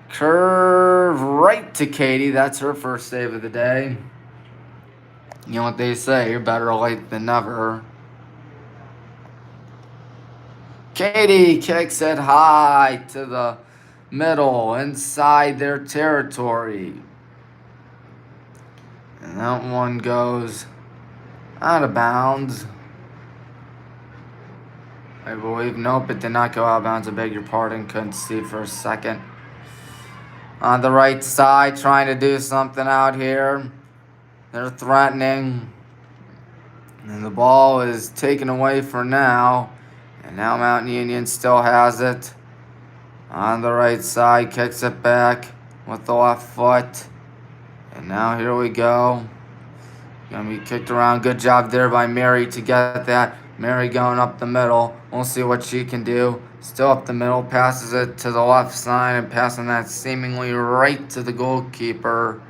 curve right to Katie. That's her first save of the day. You know what they say, better late than never. Katie kicks it high to the middle, inside their territory. And that one goes out of bounds. I believe. Nope, it did not go out of bounds. I beg your pardon. Couldn't see for a second. On the right side, trying to do something out here. They're threatening. And the ball is taken away for now. And now Mountain Union still has it. On the right side, kicks it back with the left foot. And now here we go. Gonna be kicked around. Good job there by Mary to get that. Mary going up the middle. We'll see what she can do. Still up the middle. Passes it to the left side and passing that seemingly right to the goalkeeper.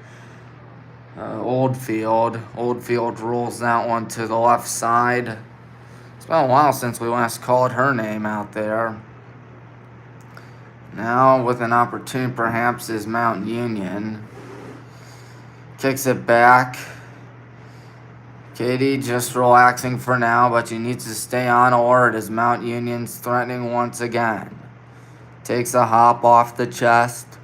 Oldfield. Oldfield rolls that one to the left side. It's been a while since we last called her name out there. Now with an opportunity perhaps is Mount Union. Kicks it back. Katie just relaxing for now, but she needs to stay on alert as Mount Union's threatening once again. Takes a hop off the chest.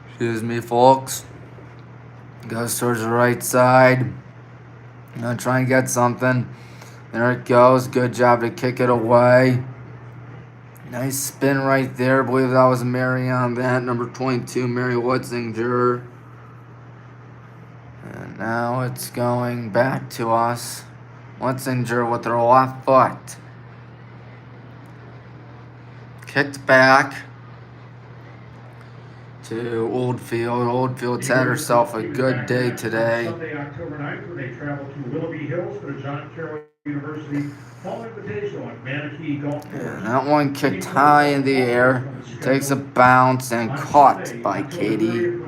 Excuse me, folks. Goes towards the right side. Gonna try and get something. There it goes. Good job to kick it away. Nice spin right there. I believe that was Mary on that. Number 22, Mary Wutzinger. And now it's going back to us. Wutzinger with her left foot. Kicked back to Oldfield. Oldfield's had herself a good day today. Sunday, October 9th, when they travel to Willoughby Hills for the John Carroll University Fall Invitational at Manatee Golf Course. And that one kicked high in the air, takes a bounce and caught by Katie.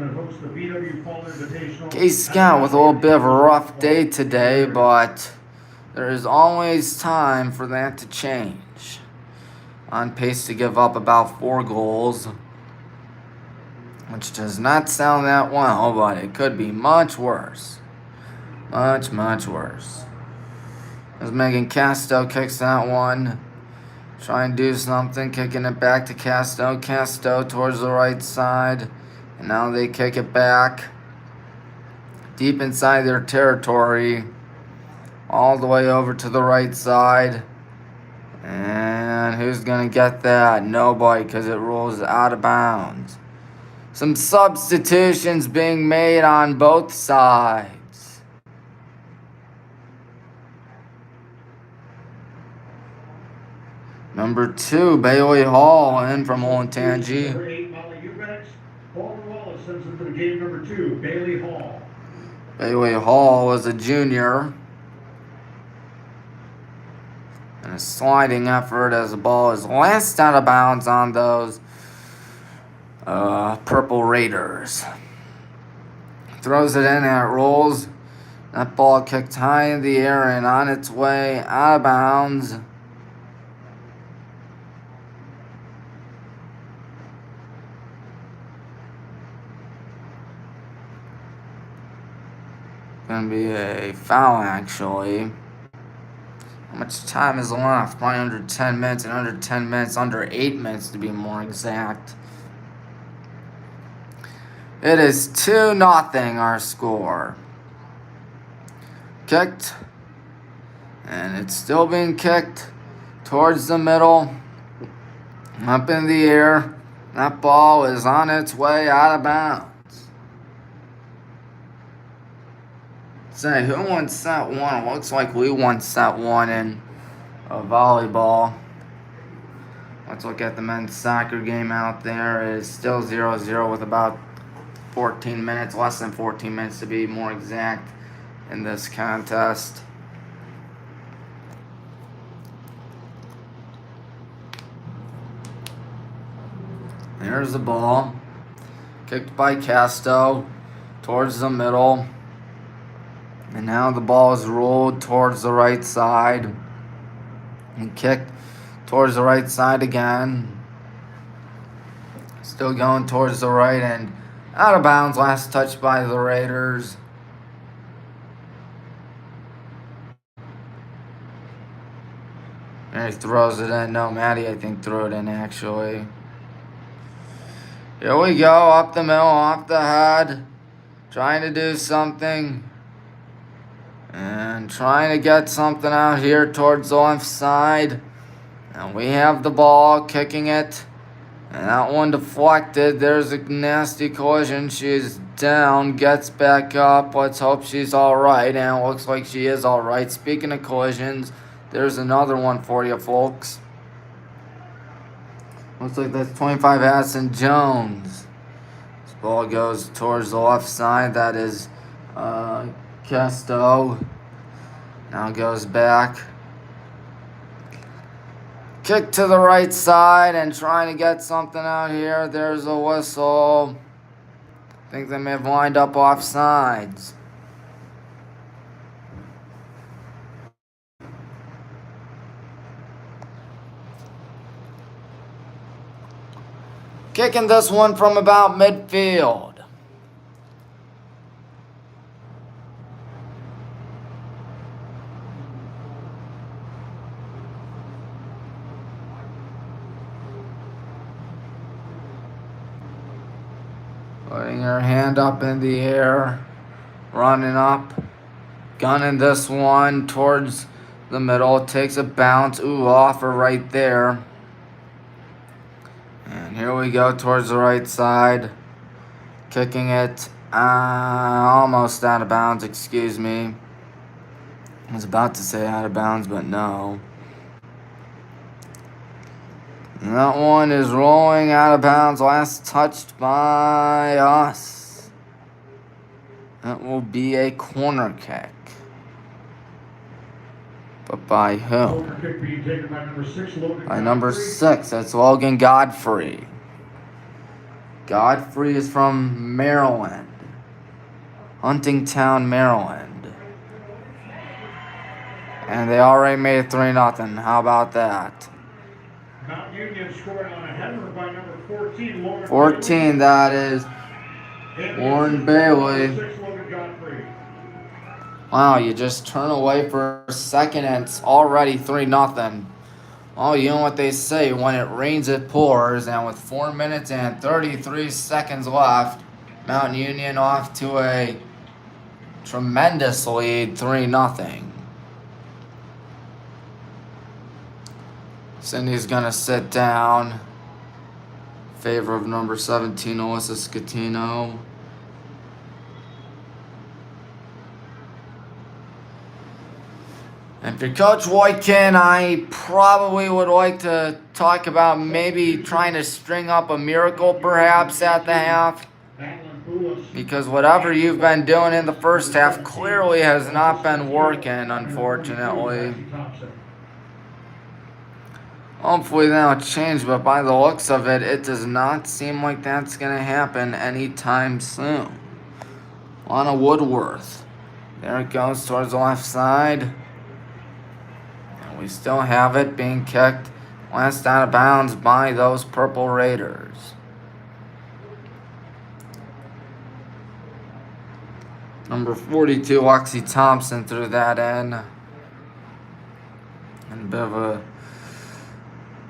Katie Scott with a little bit of a rough day today, but there is always time for that to change. On pace to give up about 4 goals, which does not sound that well, but it could be much worse. Much, much worse. As Megan Casto kicks that one. Try and do something. Kicking it back to Casto. Casto towards the right side. And now they kick it back. Deep inside their territory. All the way over to the right side. And who's going to get that? Nobody, because it rolls out of bounds. Some substitutions being made on both sides. Number 2, Bailey Hall in from Olentangy. Number 8, Molly Eubanks. Baldwin Wallace sends into the game number 2, Bailey Hall. Bailey Hall is a junior. And a sliding effort as the ball is last out of bounds on those Purple Raiders. Throws it in and it rolls. That ball kicked high in the air and on its way out of bounds. going to be a foul, actually. How much time is left? Probably under 10 minutes, and under 10 minutes, under 8 minutes to be more exact. It is 2-0 our score. Kicked. And it's still being kicked towards the middle. Up in the air. That ball is on its way out of bounds. Say, who won set one? It looks like we won set one in volleyball. Let's look at the men's soccer game out there. It is still 0-0 with about 14 minutes, less than 14 minutes to be more exact in this contest. There's the ball. Kicked by Casto towards the middle. And now the ball is rolled towards the right side. And kicked towards the right side again. Still going towards the right and out of bounds. Last touch by the Raiders. And he throws it in. No, Maddie, I think, threw it in actually. Here we go. Up the middle, off the head. Trying to do something. And trying to get something out here towards the left side. And we have the ball, kicking it. And that one deflected. There's a nasty collision. She's down, gets back up. Let's hope she's alright. And it looks like she is alright. Speaking of collisions, there's another one for you, folks. Looks like that's 25 Addison Jones. This ball goes towards the left side. That is Casto. Now goes back. Kick to the right side and trying to get something out here. There's a whistle. I think they may have lined up off sides. Kicking this one from about midfield. Putting her hand up in the air, running up, gunning this one towards the middle, takes a bounce, off her right there. And here we go towards the right side, kicking it almost out of bounds, excuse me. I was about to say out of bounds, but no. And that one is rolling out of bounds, last touched by us. That will be a corner kick. But by who? Corner kick being taken by number 6, Logan. By number 6, that's Logan Godfrey. Godfrey is from Maryland. Huntingtown, Maryland. And they already made it 3-0. How about that? Mount Union scored on a header by number 14, Lauren 14, that is Warren Bailey. 6, Logan Godfrey. Wow, you just turn away for a second and it's already 3-0. Oh, you know what they say, when it rains it pours, and with 4 minutes and 33 seconds left, Mount Union off to a tremendous lead, 3-0. Cindy's gonna sit down. Favor of number 17, Alyssa Scatino. And for Coach Woykin, I probably would like to talk about maybe trying to string up a miracle perhaps at the half. Because whatever you've been doing in the first half clearly has not been working, unfortunately. Hopefully that'll change, but by the looks of it, it does not seem like that's going to happen anytime soon. Lana Woodworth. There it goes towards the left side. And we still have it being kicked last out of bounds by those Purple Raiders. Number 42, Lexi Thompson threw that in. And a bit of a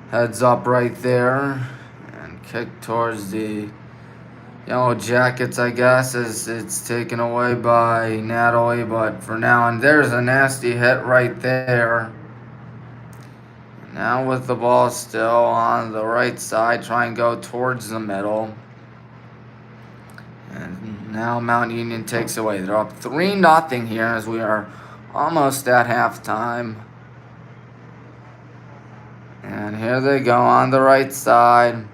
heads up right there. And kick towards the Yellow Jackets, I guess, as it's taken away by Natalie. But for now, and there's a nasty hit right there. Now with the ball still on the right side, try and go towards the middle. And now Mount Union takes away. They're up 3-0 here as we are almost at halftime. And here they go on the right side.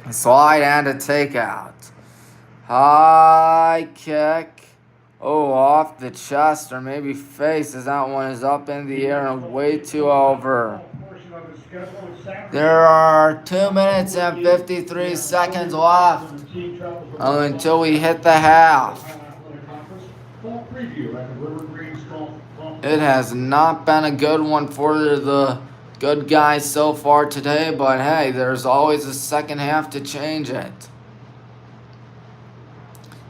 A slide and a takeout. High kick. Oh, off the chest or maybe face as that one is up in the air and way too over. There are 2 minutes and 53 seconds left until we hit the half. It has not been a good one for the good guys so far today, but hey, there's always a second half to change it.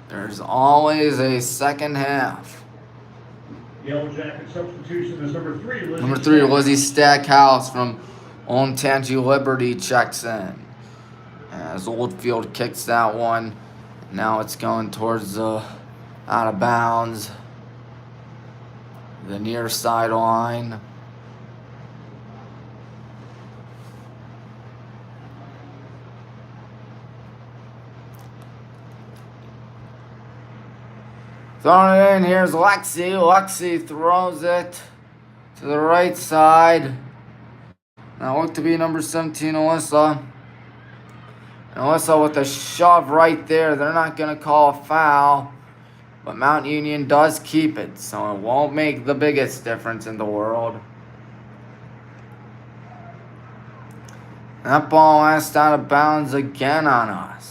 There's always a second half. Yellow Jacket substitution is number 3. Number 3, Lizzie Stackhouse from Olentangy Liberty checks in. As Oldfield kicks that one. Now it's going towards the out of bounds. The near sideline. Throwing it in, here's Lexi. Lexi throws it to the right side. Now look to be number 17, Alyssa. And Alyssa with a shove right there. They're not going to call a foul. But Mount Union does keep it, so it won't make the biggest difference in the world. That ball last out of bounds again on us.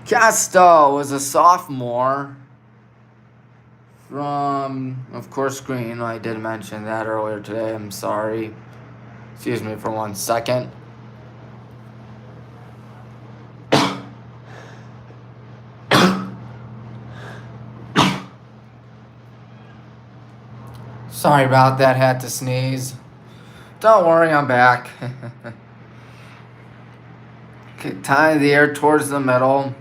Casto was a sophomore from, of course, Green. I did mention that earlier today. I'm sorry. Excuse me for 1 second. Sorry about that. Had to sneeze. Don't worry, I'm back. Okay, tie the air towards the middle.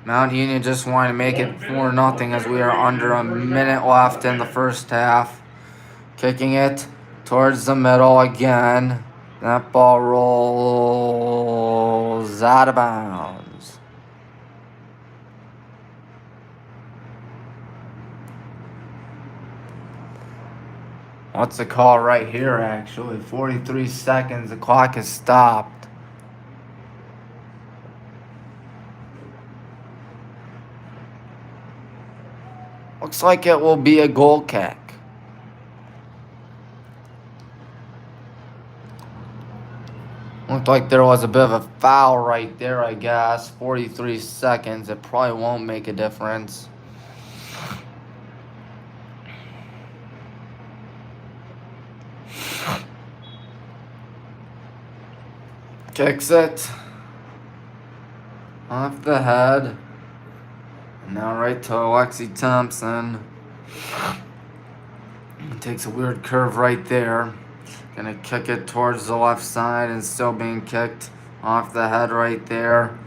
Mount Union just wanted to make it 4-0 as we are under a minute left in the first half. Kicking it towards the middle again. That ball rolls out of bounds. What's the call right here, actually? 43 seconds. The clock is stopped. Looks like it will be a goal kick. Looked like there was a bit of a foul right there, I guess. 43 seconds. It probably won't make a difference. Kicks it off the head. Now right to Lexi Thompson. Takes a weird curve right there. Gonna kick it towards the left side and still being kicked off the head right there.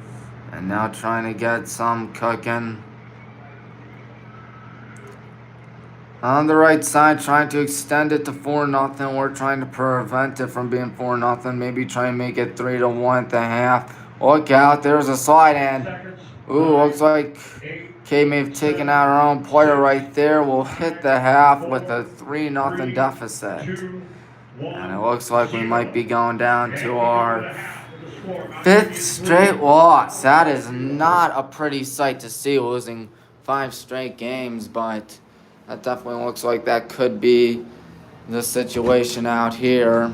And now trying to get some cooking. On the right side, trying to extend it to 4-0. We're trying to prevent it from being 4-0. Maybe try and make it 3-1 at the half. Look out, there's a slide in. Ooh, looks like Kay may have taken out her own player right there. We'll hit the half with a 3-0 deficit. And it looks like we might be going down to our 5th straight loss. That is not a pretty sight to see, losing 5 straight games, but that definitely looks like that could be the situation out here.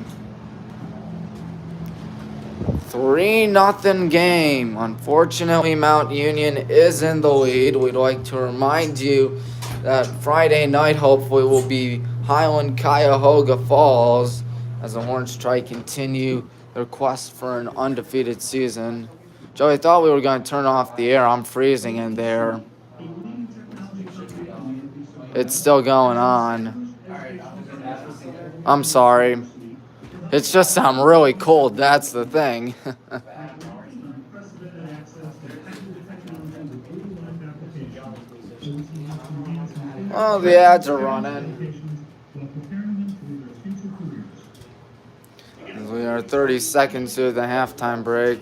3-0 game. Unfortunately, Mount Union is in the lead. We'd like to remind you that Friday night hopefully will be Highland Cuyahoga Falls as the Hornets try to continue their quest for an undefeated season. Joey, thought we were going to turn off the air. I'm freezing in there. It's still going on. I'm sorry. It's just I'm really cold. That's the thing. Oh, the ads are running. We are 30 seconds to the halftime break.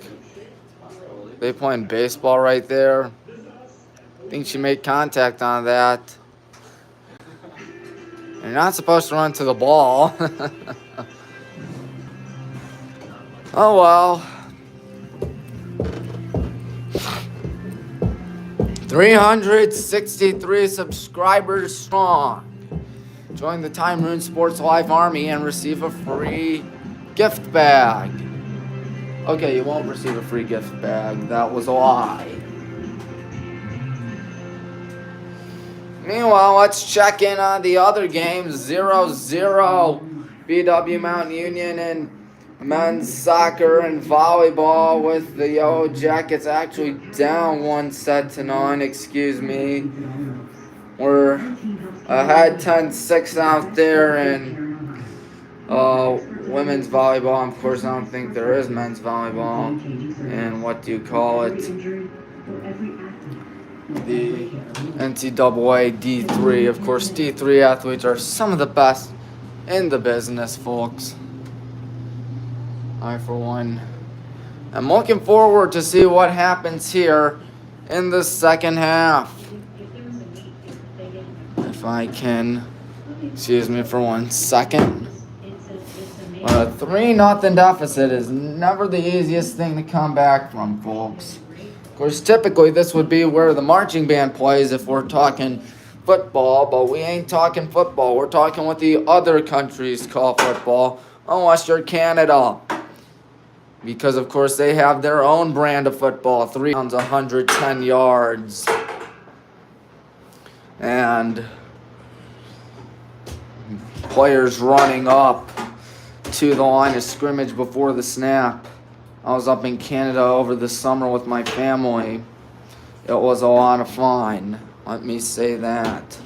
They playing baseball right there. I think she made contact on that. You're not supposed to run to the ball. Oh well. 363 subscribers strong. Join the Time Rune Sports Live Army and receive a free gift bag. Okay, you won't receive a free gift bag. That was a lie. Meanwhile, let's check in on the other games. 0-0 BW Mountain Union and men's soccer and volleyball with the Yellow Jackets actually down 1-0, excuse me. We're ahead 10-6 out there in women's volleyball. Of course, I don't think there is men's volleyball. And what do you call it? The NCAA D3. Of course, D3 athletes are some of the best in the business, folks. I, for one, am looking forward to see what happens here in the second half. If I can, excuse me for 1 second. But a 3-0 deficit is never the easiest thing to come back from, folks. Of course, typically this would be where the marching band plays if we're talking football, but we ain't talking football. We're talking what the other countries call football, unless you're Canada. Because, of course, they have their own brand of football, 3 rounds, 110 yards. And players running up to the line of scrimmage before the snap. I was up in Canada over the summer with my family. It was a lot of fun. Let me say that.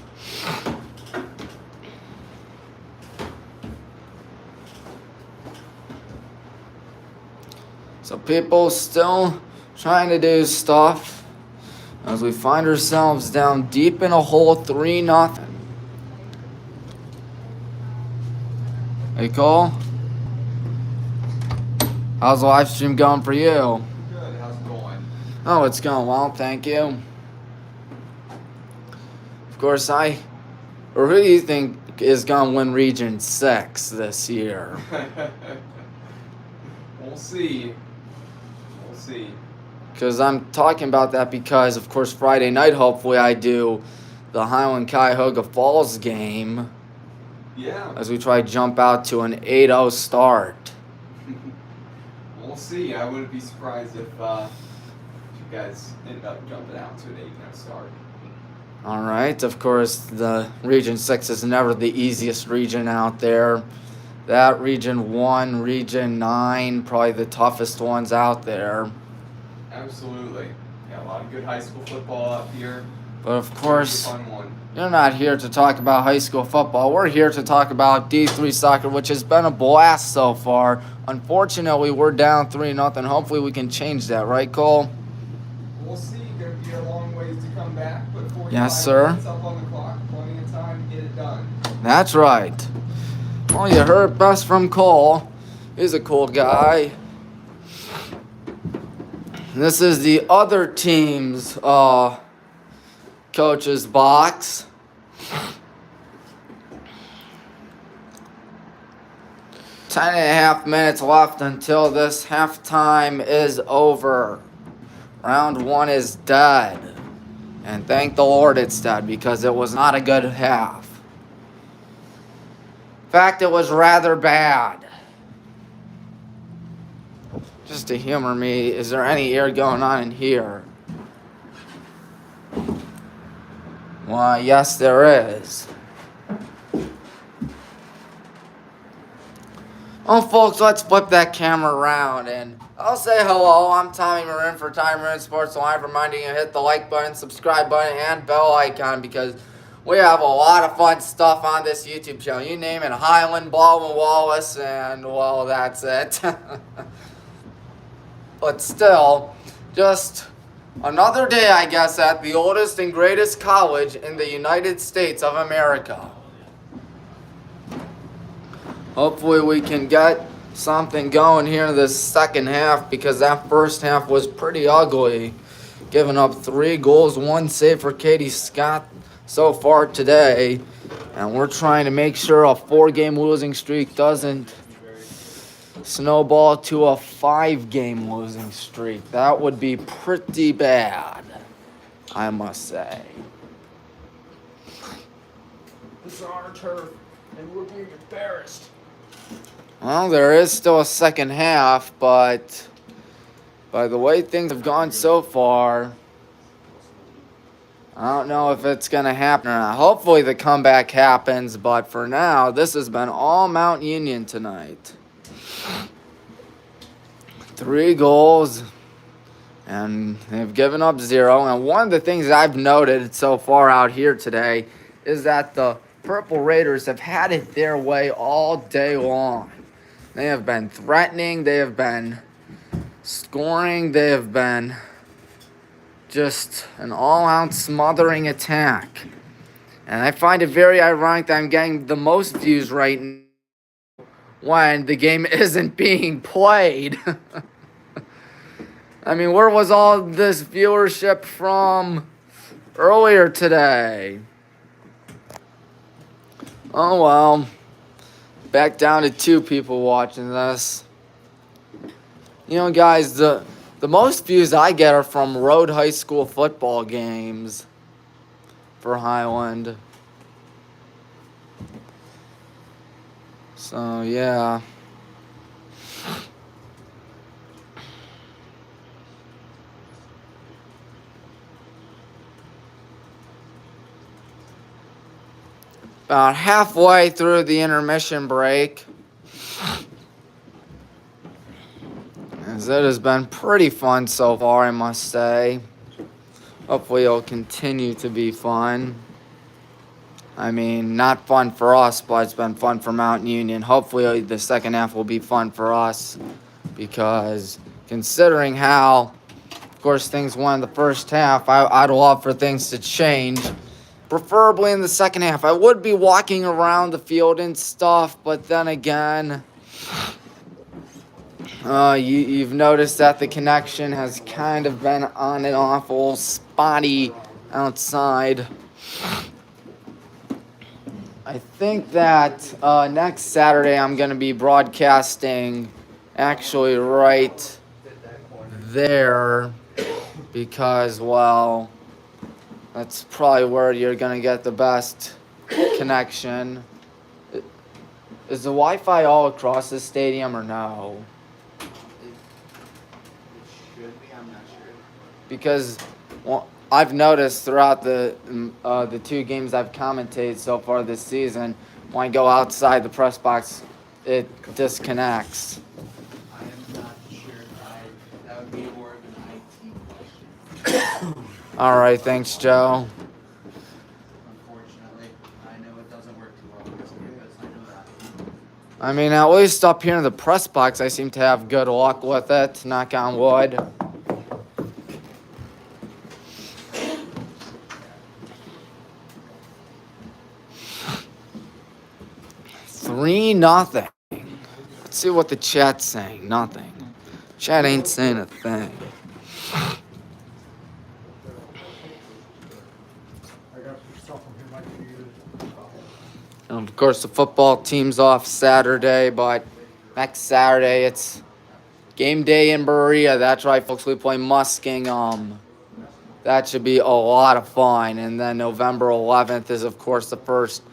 So people still trying to do stuff as we find ourselves down deep in a hole, 3-0. Hey Cole, how's the live stream going for you? Good, how's it going? Oh, it's going well, thank you. Of course, who do you think is going to win Region 6 this year? We'll see. We'll see. Because I'm talking about that because, of course, Friday night, hopefully I do the Highland Cuyahoga Falls game. Yeah. As we try to jump out to an 8-0 start. We'll see. I wouldn't be surprised if you guys end up jumping out to an 8-0 start. All right. Of course, the Region 6 is never the easiest region out there. That Region 1, Region 9, probably the toughest ones out there. Absolutely. Yeah, a lot of good high school football up here. But, of course, fun one. You're not here to talk about high school football. We're here to talk about D3 soccer, which has been a blast so far. Unfortunately, we're down 3-0. Hopefully, we can change that, right, Cole? We'll see. Going to be a long ways to come back, but 45 yes, sir. minutes up on the clock, plenty of time to get it done. That's right. Well, you heard best from Cole. He's a cool guy. This is the other team's coach's box. 10.5 minutes left until this halftime is over. Round 1 is dead. And thank the Lord it's dead because it was not a good half. In fact, it was rather bad. Just to humor me, is there any air going on in here? Why, yes, there is. Oh, folks, let's flip that camera around and I'll say hello. I'm Tommy Marin for Tommy Marin Sports Live, reminding you to hit the like button, subscribe button, and bell icon because we have a lot of fun stuff on this YouTube channel. You name it, Highland, Baldwin, Wallace, and, well, that's it. But still, just another day, I guess, at the oldest and greatest college in the United States of America. Hopefully we can get something going here in this second half because that first half was pretty ugly. Giving up 3 goals, 1 save for Katie Scott so far today. And we're trying to make sure a 4-game losing streak doesn't snowball to a 5-game losing streak. That would be pretty bad, I must say. This is our turf, and we're being embarrassed. Well, there is still a second half, but by the way things have gone so far, I don't know if it's going to happen or not. Hopefully the comeback happens, but for now, this has been all Mount Union tonight. 3 goals, and they've given up 0. And one of the things I've noted so far out here today is that the Purple Raiders have had it their way all day long. They have been threatening, they have been scoring, they have been just an all-out smothering attack. And I find it very ironic that I'm getting the most views right now when the game isn't being played. I mean, where was all this viewership from earlier today? Oh, well. Back down to 2 people watching this. You know, guys, the most views I get are from road high school football games for Highland. So, yeah. About halfway through the intermission break, as it has been pretty fun so far, I must say. Hopefully it'll continue to be fun. I mean, not fun for us, but it's been fun for Mount Union. Hopefully the second half will be fun for us because considering how, of course, things went in the first half, I'd love for things to change. Preferably in the second half. I would be walking around the field and stuff, but then again, you've noticed that the connection has kind of been on and off, a little spotty outside. I think that next Saturday I'm going to be broadcasting actually right there because, well, that's probably where you're going to get the best connection. Is the Wi-Fi all across the stadium or no? It should be, I'm not sure. Because I've noticed throughout the 2 games I've commentated so far this season, when I go outside the press box, it disconnects. I am not sure. That would be more of an IT question. All right, thanks, Joe. Unfortunately, I know it doesn't work too well because I know that. I mean, at least up here in the press box, I seem to have good luck with it. Knock on wood. Three nothing. Let's see what the chat's saying. Nothing. Chat ain't saying a thing. And of course, the football team's off Saturday, but next Saturday it's game day in Berea. That's right, folks. We play Muskingum. That should be a lot of fun. And then November 11th is, of course, the first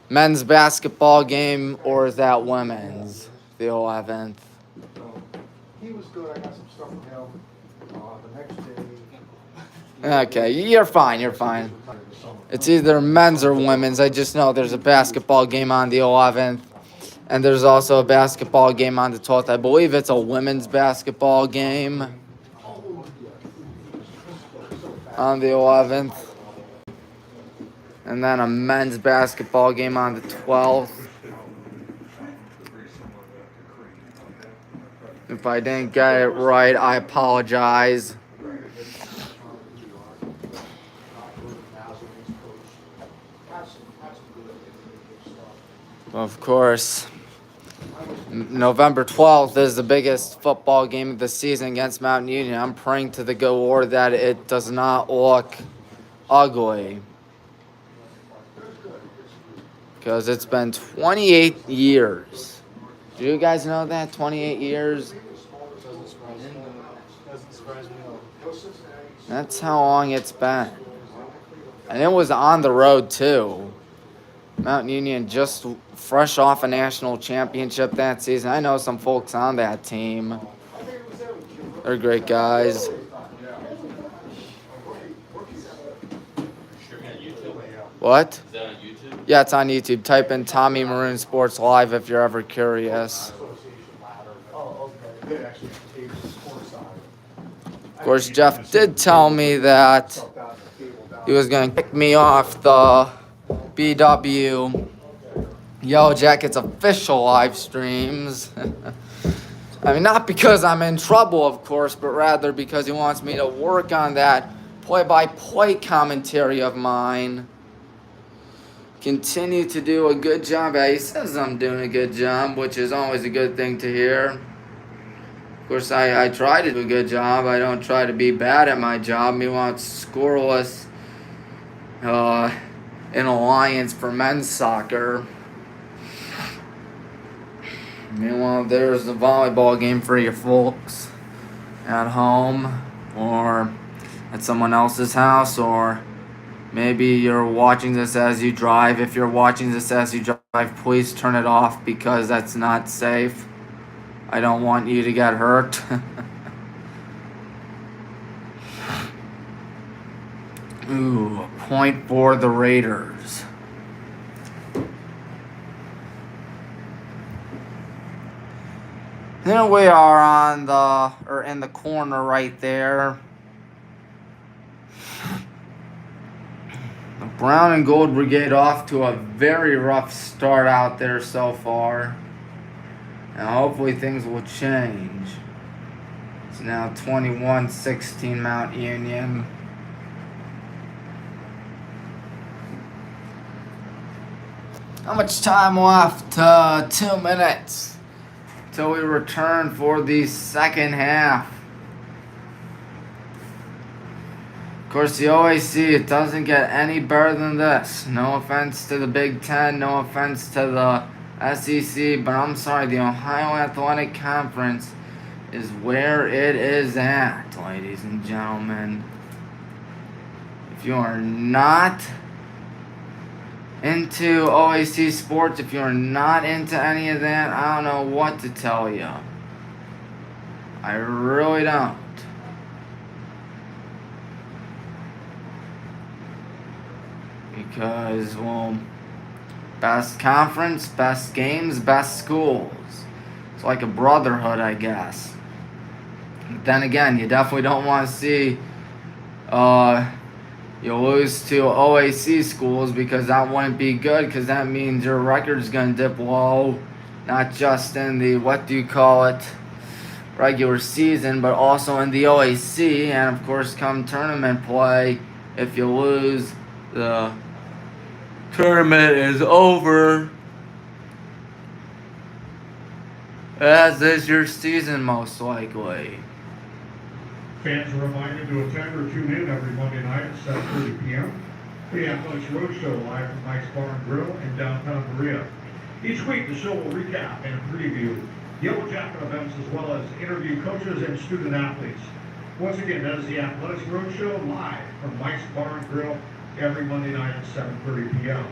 men's basketball game, or is that women's? The 11th. He was good. I got some stuff from him. The next day. Okay, you're fine. You're fine. It's either men's or women's. I just know there's a basketball game on the 11th. And there's also a basketball game on the 12th. I believe it's a women's basketball game on the 11th. And then a men's basketball game on the 12th. If I didn't get it right, I apologize. Of course, November 12th is the biggest football game of the season against Mountain Union. I'm praying to the good Lord that it does not look ugly. Because it's been 28 years. Do you guys know that? 28 years? That's how long it's been. And it was on the road, too. Mountain Union just fresh off a national championship that season. I know some folks on that team. They're great guys. What? Is that on YouTube? Yeah, it's on YouTube. Type in Tommy Maroon Sports Live if you're ever curious. Of course, Jeff did tell me that he was going to kick me off the BW Yellow Jackets official live streams. I mean, not because I'm in trouble, of course, but rather because he wants me to work on that play-by-play commentary of mine. Continue to do a good job. He says I'm doing a good job, which is always a good thing to hear. Of course, I try to do a good job. I don't try to be bad at my job. Meanwhile, it's scoreless in Alliance for men's soccer. Meanwhile, there's the volleyball game for you folks at home or at someone else's house, or maybe you're watching this as you drive. If you're watching this as you drive, please turn it off because that's not safe. I don't want you to get hurt. Ooh, a point for the Raiders. There we are in the corner right there. The Brown and Gold Brigade off to a very rough start out there so far. And hopefully things will change. It's now 21-16 Mount Union. How much time left? 2 minutes till we return for the second half. Of course, the OAC, it doesn't get any better than this. No offense to the Big Ten, no offense to the SEC, but I'm sorry, the Ohio Athletic Conference is where it is at, ladies and gentlemen. If you are not into OAC sports, if you're not into any of that, I don't know what to tell you. I really don't. Because, well, best conference, best games, best schools. It's like a brotherhood, I guess. But then again, you definitely don't want to see you lose to OAC schools, because that wouldn't be good, because that means your record's going to dip low, not just in the, regular season, but also in the OAC, and of course come tournament play, if you lose, the tournament is over, as is your season most likely. Fans are reminded to attend or tune in every Monday night at 7:30 p.m. for the Athletics Roadshow live from Mike's Bar and Grill in downtown Berea. Each week, the show will recap and preview Yellow Jacket events as well as interview coaches and student athletes. Once again, that is the Athletics Roadshow live from Mike's Bar and Grill every Monday night at 7:30 p.m.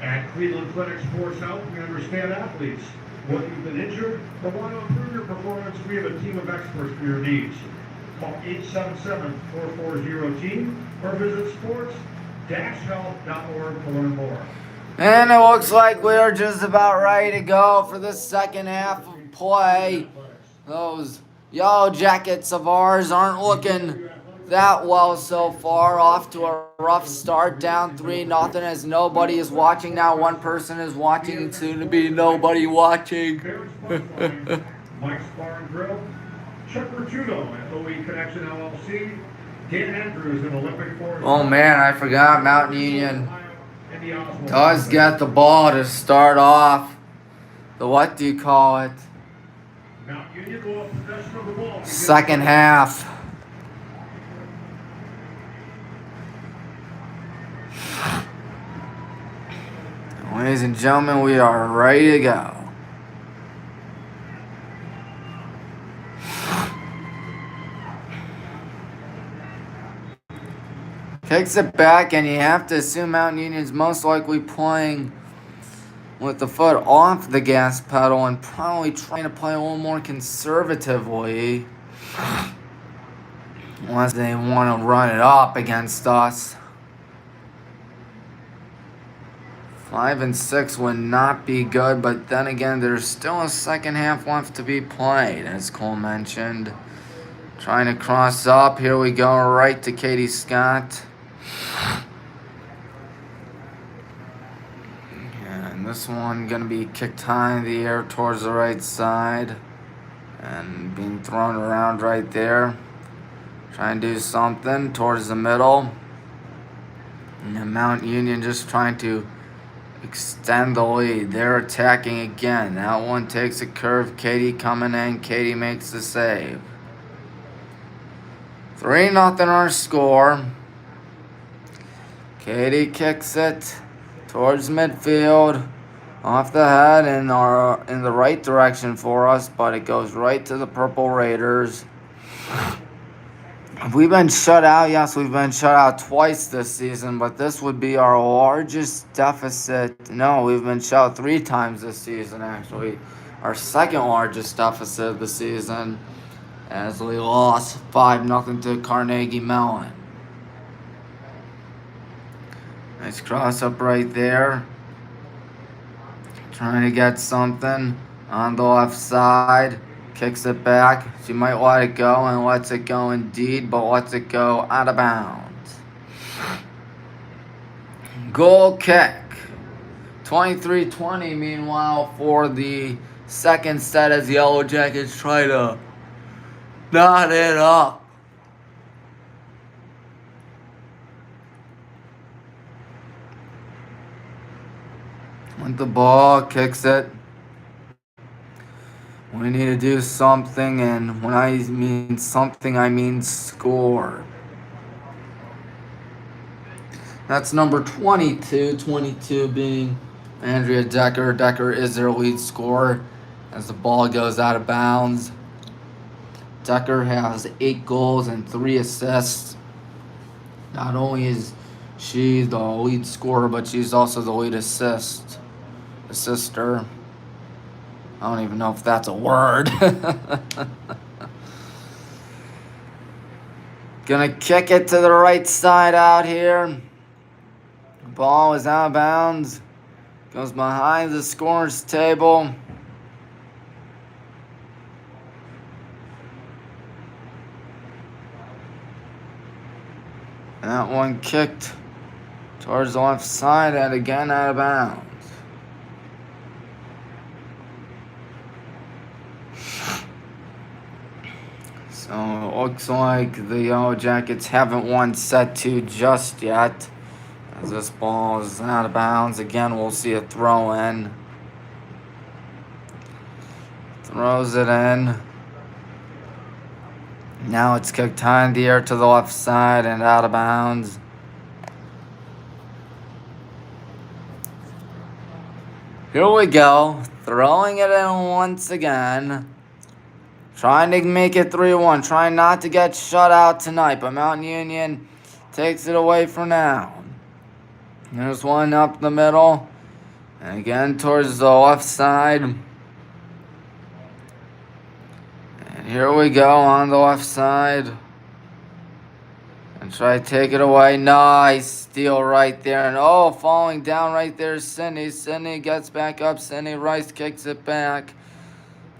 At Cleveland Clinic Sports Health, we understand athletes. Whether you've been injured or want to improve your performance, we have a team of experts for your needs. Call 877-440-TEAM or visit dashhealth.org to learn more. And it looks like we're just about ready to go for the second half of play. Those Yellow Jackets of ours aren't looking that well so far. Off to a rough start, down 3-0 as nobody is watching now. One person is watching and soon to be nobody watching. Mike's Bar and Grill, Chuck Bertudo at OE Connection LLC, Dan Andrews in Olympic Forest. Oh man, I forgot Mountain Union does get the ball to start off the, what do you call it, Mount Union will have possession of the ball. second half. Ladies and gentlemen, we are ready to go. Kicks it back, and you have to assume Mountain Union's most likely playing with the foot off the gas pedal and probably trying to play a little more conservatively unless they want to run it up against us. 5 and 6 would not be good, but then again, there's still a second half left to be played, as Cole mentioned. Trying to cross up. Here we go, right to Katie Scott. And this one going to be kicked high in the air towards the right side and being thrown around right there. Trying to do something towards the middle. And Mount Union just trying to extend the lead. They're attacking again. That one takes a curve. Katie coming in. Katie makes the save. 3-0 our score. Katie kicks it towards midfield, off the head in the right direction for us, but it goes right to the Purple Raiders. Have we been shut out? Yes, we've been shut out twice this season, but this would be our largest deficit. No, we've been shut out 3 times this season, actually. Our second largest deficit of the season, as we lost 5-0 to Carnegie Mellon. Nice cross up right there. Trying to get something on the left side. Kicks it back. She might let it go, and lets it go indeed, but lets it go out of bounds. Goal kick. 23-20, meanwhile, for the second set as the Yellow Jackets try to knot it up. With the ball, kicks it. We need to do something, and when I mean something, I mean score. That's number 22. 22 being Andrea Decker. Decker is their lead scorer as the ball goes out of bounds. Decker has 8 goals and 3 assists. Not only is she the lead scorer, but she's also the lead assister. I don't even know if that's a word. Gonna kick it to the right side out here. Ball is out of bounds. Goes behind the scorer's table. And that one kicked towards the left side and again out of bounds. So it looks like the Yellow Jackets haven't won set 2 just yet. As this ball is out of bounds. Again, we'll see a throw in. Throws it in. Now it's kicked high in the air to the left side and out of bounds. Here we go. Throwing it in once again. Trying to make it 3-1. Trying not to get shut out tonight. But Mountain Union takes it away for now. There's one up the middle. And again towards the left side. And here we go on the left side. And try to take it away. Nice steal right there. And oh, falling down right there, Sydney. Sydney gets back up. Sydney Rice kicks it back.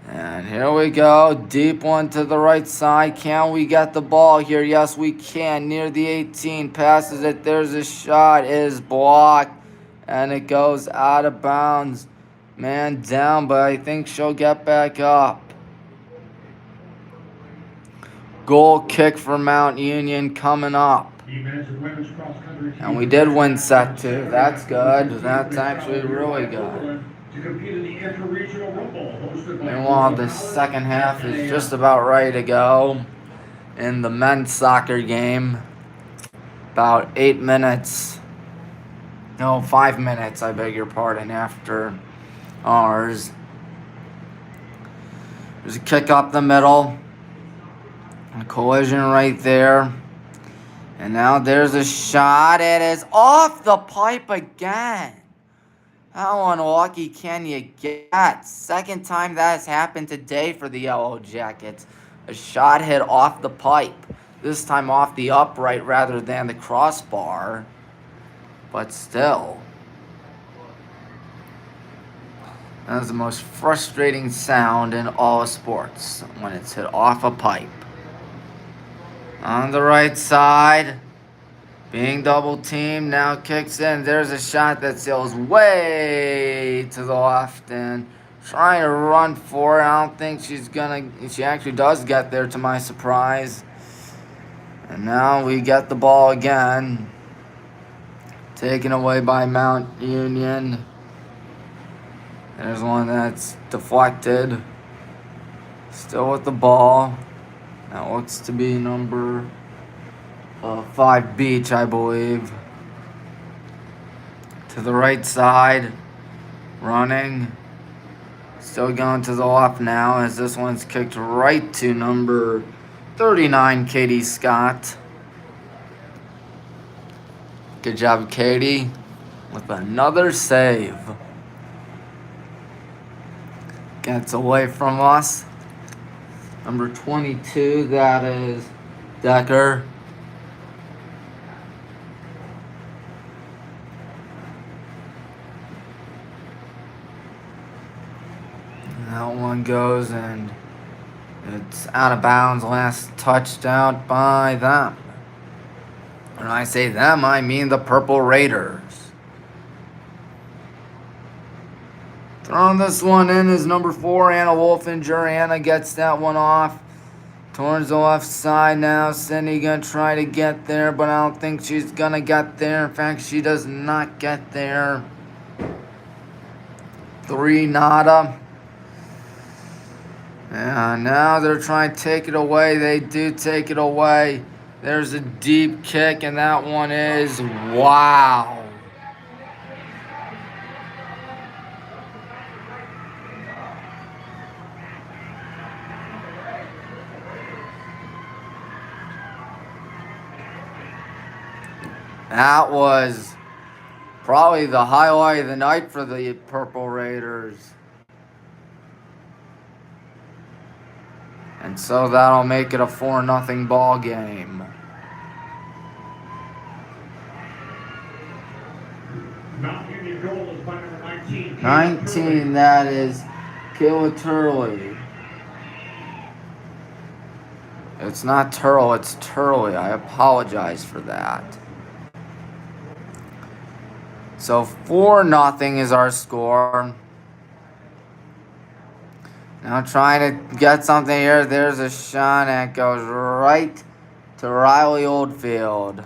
And here we go. Deep one to the right side. Can we get the ball here? Yes, we can. Near the 18. Passes it. There's a shot. It is blocked. And it goes out of bounds. Man down, but I think she'll get back up. Goal kick for Mount Union coming up. And we did win set 2. That's good. That's actually really good. Meanwhile, the second half is just about ready to go in the men's soccer game. About 8 minutes. No, 5 minutes, I beg your pardon, after ours. There's a kick up the middle. A collision right there. And now there's a shot. It is off the pipe again. How unlucky can you get? Second time that has happened today for the Yellow Jackets. A shot hit off the pipe. This time off the upright rather than the crossbar. But still. That is the most frustrating sound in all of sports. When it's hit off a pipe. On the right side, being double teamed, now kicks in. There's a shot that sails way to the left and trying to run for it. I don't think she's gonna, she actually does get there to my surprise. And now we get the ball again. Taken away by Mount Union. There's one that's deflected. Still with the ball. That looks to be number 5 Beach, I believe. To the right side. Running. Still going to the left now as this one's kicked right to number 39, Katie Scott. Good job, Katie, with another save. Gets away from us. Number 22, that is Decker. And that one goes and it's out of bounds. Last touched out by them. When I say them, I mean the Purple Raiders. Throwing this one in is number 4, Anna Wolfinger. Anna gets that one off. Towards the left side now. Cindy gonna try to get there, but I don't think she's gonna get there. In fact, she does not get there. 3 nada. And now they're trying to take it away. They do take it away. There's a deep kick, and that one is wow. That was probably the highlight of the night for the Purple Raiders. And so that'll make it a 4-0 ball game. Mount Union goal is by number 19. 19, that is Kayla Turley. It's not Turle, it's Turley. I apologize for that. So 4-0 is our score. Now trying to get something here. There's a shot that goes right to Riley Oldfield.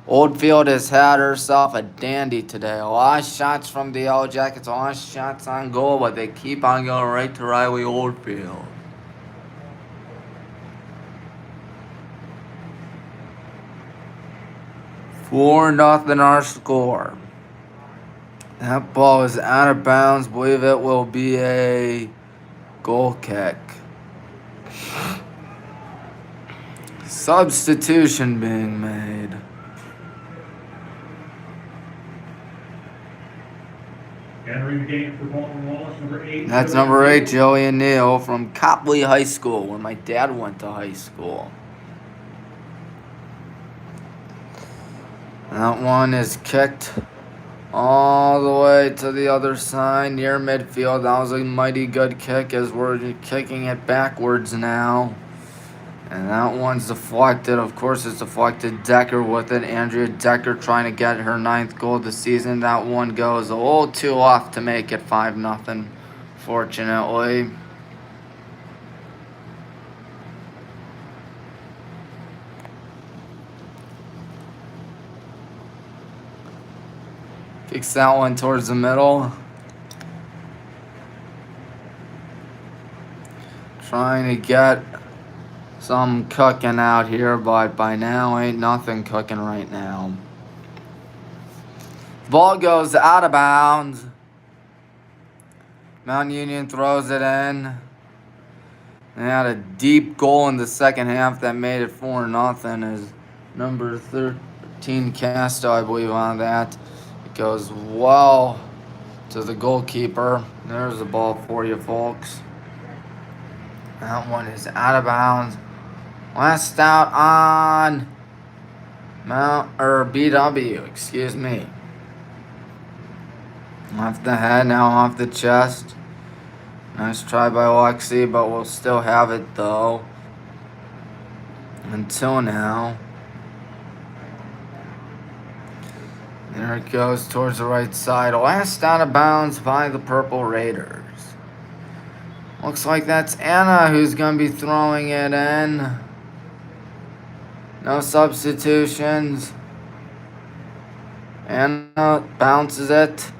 Oldfield has had herself a dandy today. A lot of shots from the Yellow Jackets, a lot of shots on goal, but they keep on going right to Riley Oldfield. Four nothing our score. That ball is out of bounds. Believe it will be a goal kick. Substitution being made. Entering the game for Baldwin Wallace, number 8. That's number 8, Joey Neal from Copley High School, where my dad went to high school. That one is kicked all the way to the other side near midfield. That was a mighty good kick as we're kicking it backwards now. And that one's deflected. Of course, it's deflected. Decker with it. Andrea Decker trying to get her 9th goal of the season. That one goes a little too off to make it 5-0, fortunately. Kicks that one towards the middle. Trying to get some cooking out here, but by now ain't nothing cooking right now. Ball goes out of bounds. Mount Union throws it in. They had a deep goal in the second half that made it 4-0 as number 13 Casto, I believe, on that. It goes well to the goalkeeper. There's the ball for you, folks. That one is out of bounds. Last out on BW, excuse me. Off the head, now off the chest. Nice try by Lexi, but we'll still have it though. Until now. There it goes towards the right side. Last out of bounds by the Purple Raiders. Looks like that's Anna who's going to be throwing it in. No substitutions. Anna bounces it.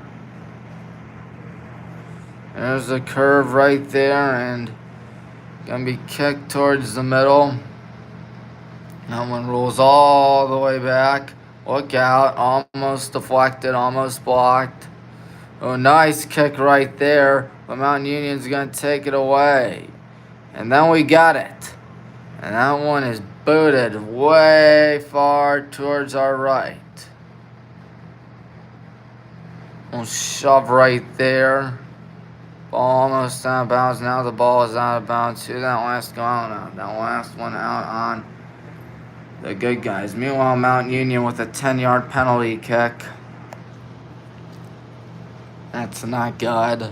There's a curve right there and going to be kicked towards the middle. That one rolls all the way back. Look out. Almost deflected, almost blocked. Oh, nice kick right there. But Mount Union's going to take it away. And then we got it. And that one is booted way far towards our right. We'll shove right there. Ball almost out of bounds. Now the ball is out of bounds. Who that last go out on? That last one out on the good guys. Meanwhile, Mount Union with a 10-yard penalty kick. That's not good.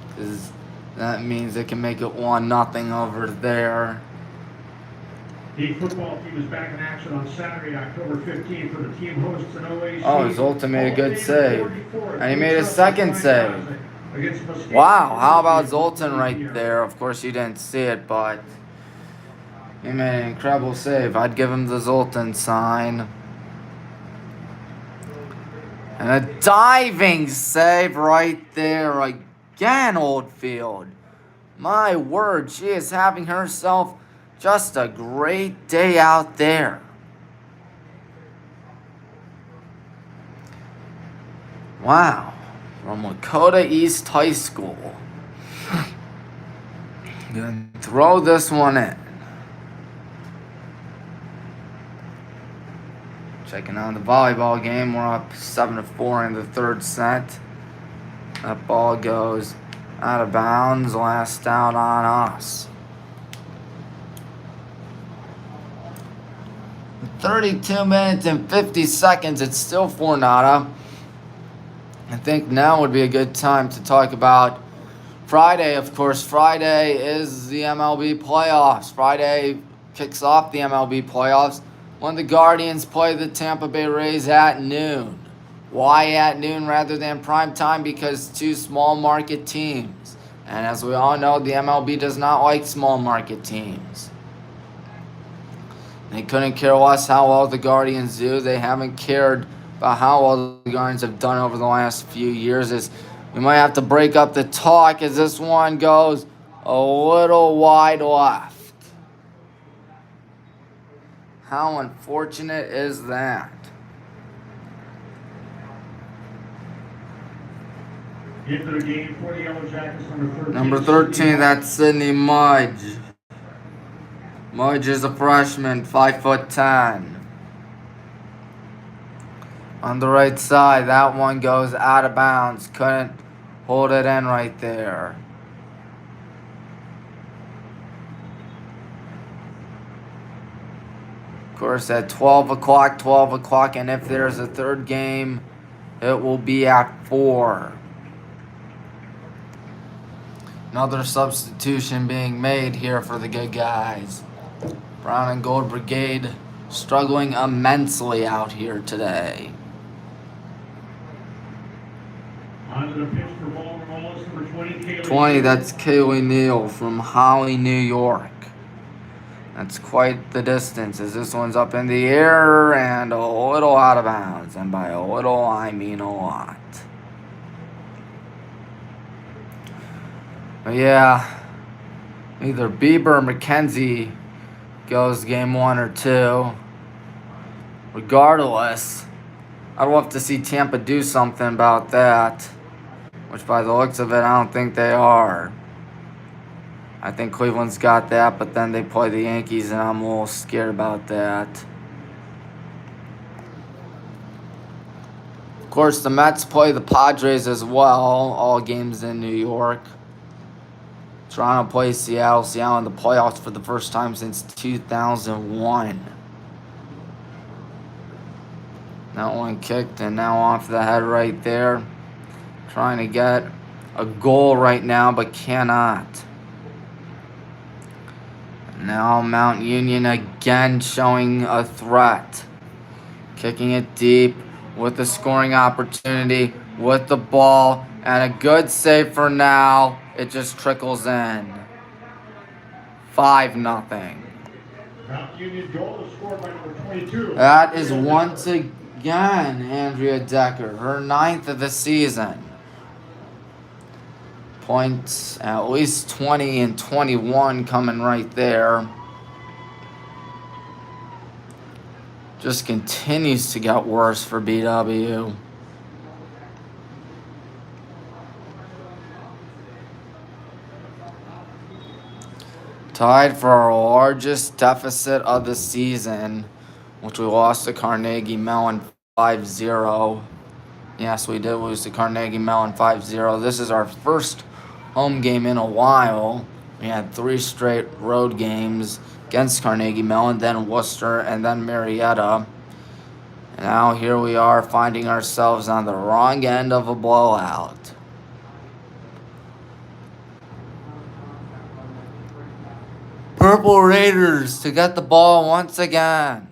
Because that means they can make it 1-0 over there. The football team is back in action on Saturday, October 15th for the team hosts an OAC. Oh, Zoltan made a good save. And he made a second save. Wow, how about Zoltan right there? Of course you didn't see it, but he made an incredible save. I'd give him the Zoltan sign. And a diving save right there again, Oldfield. My word, she is having herself just a great day out there. Wow. From Lakota East High School. Gonna throw this one in. Checking on the volleyball game. We're up 7-4 in the third set. That ball goes out of bounds. Last out on us. 32 minutes and 50 seconds. It's still 4-0. I think now would be a good time to talk about Friday. Of course, Friday is the MLB playoffs. Friday kicks off the MLB playoffs when the Guardians play the Tampa Bay Rays at noon. Why at noon rather than prime time? Because two small market teams. And as we all know, the MLB does not like small market teams. They couldn't care less how well the Guardians do. They haven't cared about how well the Guardians have done over the last few years. Is we might have to break up the talk as this one goes a little wide left. How unfortunate is that? Into the game for the Yellow Jackets, Number 13, that's Sydney Mudge. Mudge is a freshman, 5'10". On the right side, that one goes out of bounds. Couldn't hold it in right there. Of course, at 12 o'clock, and if there's a third game, it will be at 4. Another substitution being made here for the good guys. Brown and Gold Brigade struggling immensely out here today. Onto the pitch for Baldwin, Wallace, number 20, Kaylee. 20, that's Kaylee Neal from Holly, New York. That's quite the distance, as this one's up in the air and a little out of bounds. And by a little, I mean a lot. But yeah, either Bieber or McKenzie goes game 1 or 2. Regardless, I'd love to see Tampa do something about that, which by the looks of it, I don't think they are. I think Cleveland's got that, but then they play the Yankees, and I'm a little scared about that. Of course, the Mets play the Padres as well, all games in New York. Toronto plays Seattle. Seattle in the playoffs for the first time since 2001. That one kicked and now off the head right there. Trying to get a goal right now, but cannot. Now Mount Union again showing a threat. Kicking it deep with the scoring opportunity with the ball. And a good save for now. It just trickles in. 5-0. Mount Union goal is scored by number 22. That is once again Andrea Decker, her 9th of the season. Points at least 20 and 21 coming right there. Just continues to get worse for BW. Tied for our largest deficit of the season, which we lost to Carnegie Mellon 5-0. Yes, we did lose to Carnegie Mellon 5-0. This is our first home game in a while. We had 3 straight road games against Carnegie Mellon, then Worcester, and then Marietta. And now here we are finding ourselves on the wrong end of a blowout. Purple Raiders to get the ball once again.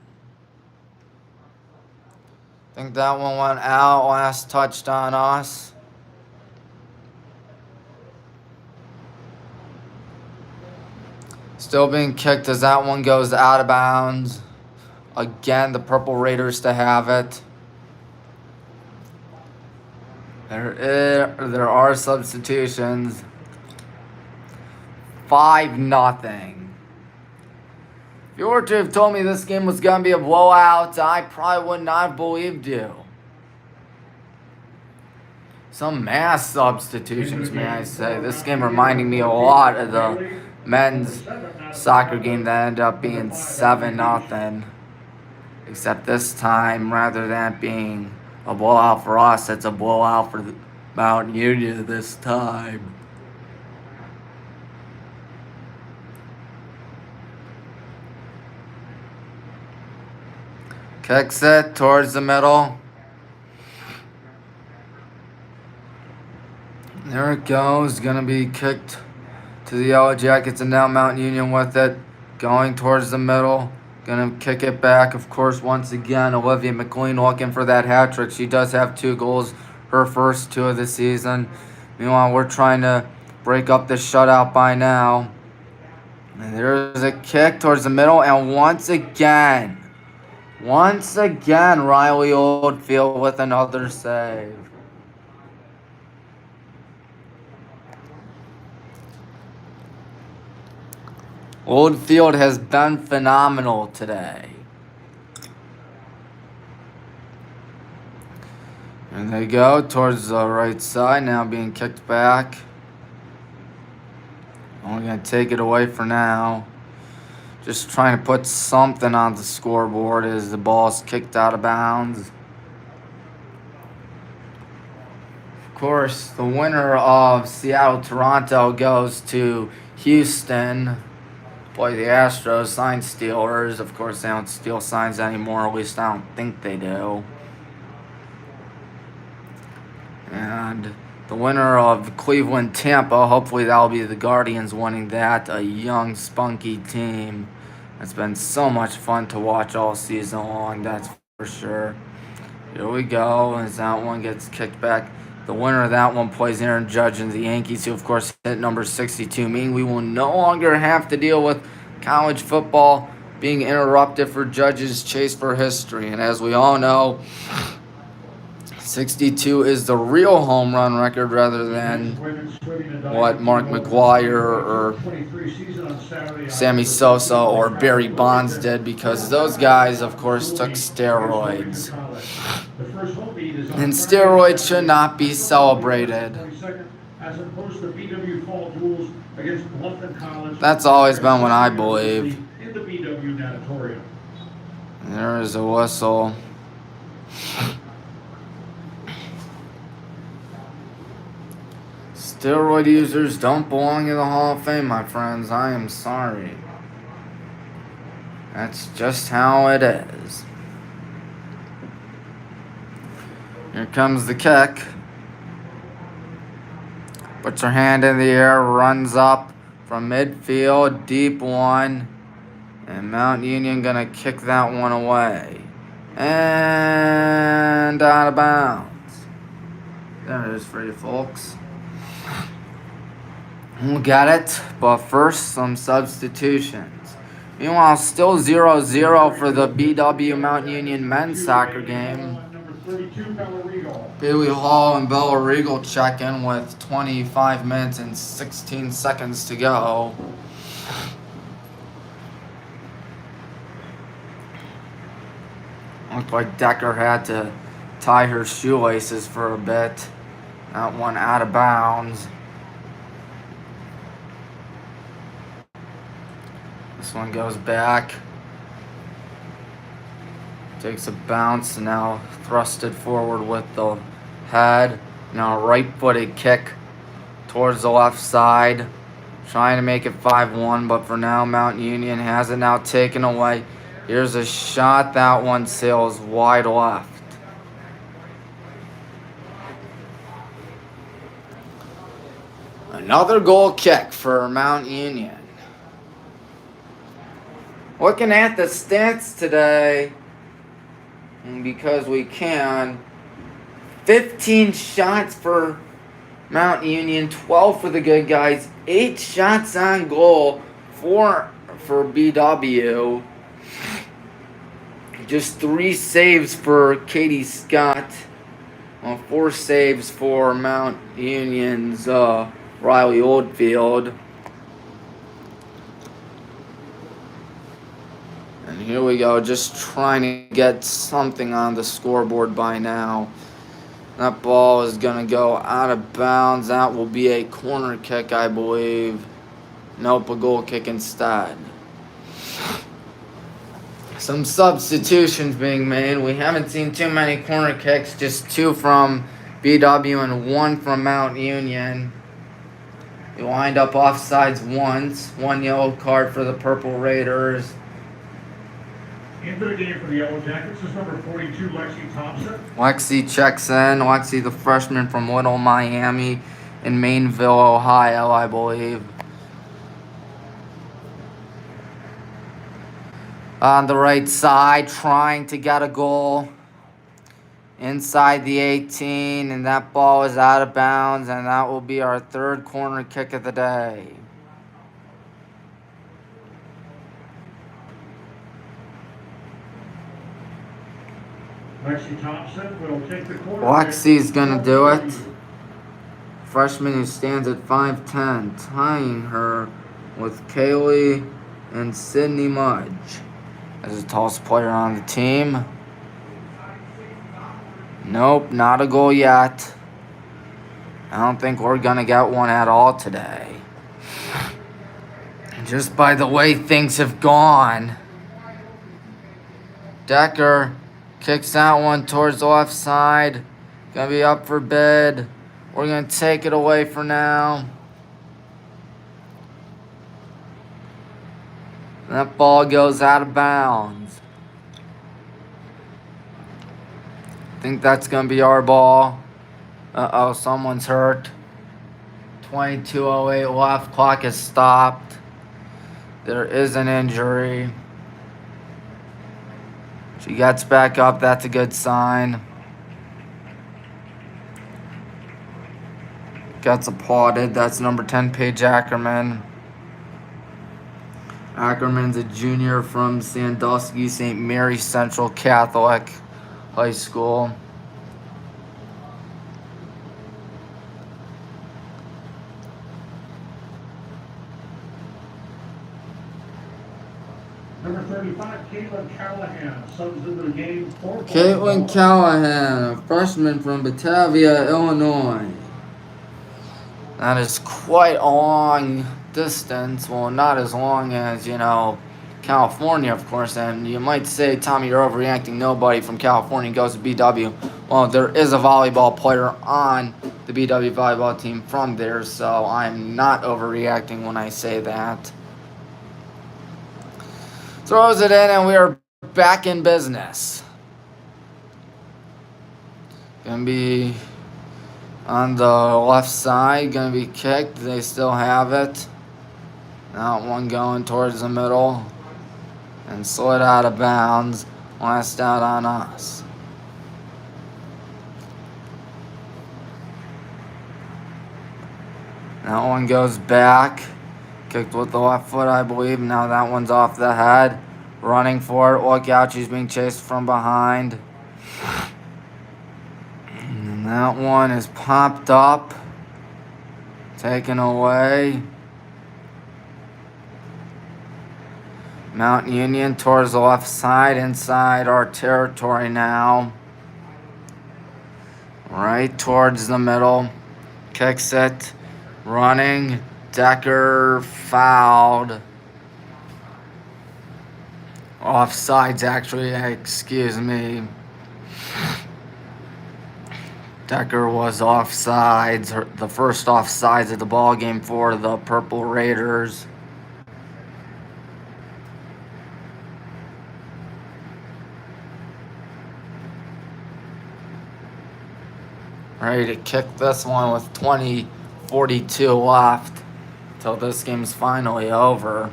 I think that one went out, last touched on us. Still being kicked as that one goes out of bounds. Again, the Purple Raiders to have it. There are substitutions. 5-0. If you were to have told me this game was going to be a blowout, I probably would not have believed you. Some mass substitutions, may I say. This game reminding me a lot of the men's soccer game that ended up being 7-0. Except this time, rather than it being a blowout for us, it's a blowout for Mount Union this time. Kicks it towards the middle. There it goes. Gonna be kicked to the Yellow Jackets, and now Mount Union with it. Going towards the middle. Gonna kick it back. Of course, once again, Olivia McLean looking for that hat trick. She does have 2 goals, her first 2 of the season. Meanwhile, we're trying to break up this shutout by now. And there's a kick towards the middle, and once again, Riley Oldfield with another save. Oldfield has been phenomenal today. And they go towards the right side, now being kicked back. Only going to take it away for now. Just trying to put something on the scoreboard as the ball's kicked out of bounds. course, the winner of Seattle-Toronto goes to Houston. Boy, the Astros signed Steelers. Of course, they don't steal signs anymore. At least I don't think they do. And the winner of Cleveland-Tampa, hopefully that'll be the Guardians winning that. A young, spunky team. It's been so much fun to watch all season long, that's for sure. Here we go, as that one gets kicked back. The winner of that one plays Aaron Judge and the Yankees, who of course hit number 62, meaning we will no longer have to deal with college football being interrupted for Judge's chase for history. And as we all know, 62 is the real home run record rather than what Mark McGwire or Sammy Sosa or Barry Bonds did, because those guys, of course, took steroids. And steroids should not be celebrated. That's always been what I believe. There is a whistle. Steroid users don't belong in the Hall of Fame, my friends. I am sorry. That's just how it is. Here comes the kick. Puts her hand in the air, runs up from midfield, deep one. And Mount Union gonna kick that one away. And out of bounds. There it is for you folks. We'll get it, but first, some substitutions. Meanwhile, still 0-0 for the BW Mount Union men's soccer game. Bailey Hall and Bella Regal check in with 25 minutes and 16 seconds to go. Looked like Decker had to tie her shoelaces for a bit. That one out of bounds. This one goes back. Takes a bounce and now thrusted forward with the head. Now right-footed kick towards the left side. Trying to make it 5-1, but for now Mount Union has it now taken away. Here's a shot. That one sails wide left. Another goal kick for Mount Union. Looking at the stats today, and because we can, 15 shots for Mount Union, 12 for the good guys, 8 shots on goal, 4 for BW. Just 3 saves for Katie Scott, 4 saves for Mount Union's Riley Oldfield. And here we go, just trying to get something on the scoreboard by now. That ball is going to go out of bounds. That will be a corner kick, I believe. Nope, a goal kick instead. Some substitutions being made. We haven't seen too many corner kicks, just 2 from BW and 1 from Mount Union. We wind up offsides once. 1 yellow card for the Purple Raiders. Into the game for the Yellow Jackets is number 42, Lexi Thompson. Lexi checks in. Lexi, the freshman from Little Miami in Mainville, Ohio, I believe. On the right side, trying to get a goal inside the 18, and that ball is out of bounds, and that will be our 3rd corner kick of the day. Lexi Thompson will take the corner. Lexi's going to do it. Freshman who stands at 5'10", tying her with Kaylee and Sydney Mudge as the tallest player on the team. Nope, not a goal yet. I don't think we're going to get one at all today. Just by the way things have gone. Decker kicks that one towards the left side. Gonna be up for bid. We're going to take it away for now. That ball goes out of bounds. I think that's going to be our ball. Uh-oh, someone's hurt. 22:08 left. Clock is stopped. There is an injury. She gets back up. That's a good sign. Gets applauded. That's number 10, Paige Ackerman. Ackerman's a junior from Sandusky St. Mary Central Catholic High School. Number 35, Caitlin Callahan, subs into the game. Caitlin Callahan, a freshman from Batavia, Illinois. That is quite a long distance. Well, not as long as, California, of course. And you might say, Tommy, you're overreacting. Nobody from California goes to BW. Well, there is a volleyball player on the BW volleyball team from there, so I'm not overreacting when I say that. Throws it in, and we are back in business. Gonna be on the left side, gonna be kicked. They still have it. That one going towards the middle and slid out of bounds. Last out on us. That one goes back. Kicked with the left foot, I believe. Now that one's off the head. Running for it. Look out, she's being chased from behind. And that one is popped up. Taken away. Mount Union towards the left side, inside our territory now. Right towards the middle. Kicks it. Running. Decker fouled. Offsides, actually, excuse me. Decker was offsides, the first offsides of the ball game for the Purple Raiders. Ready to kick this one with 20:42 left till this game's finally over.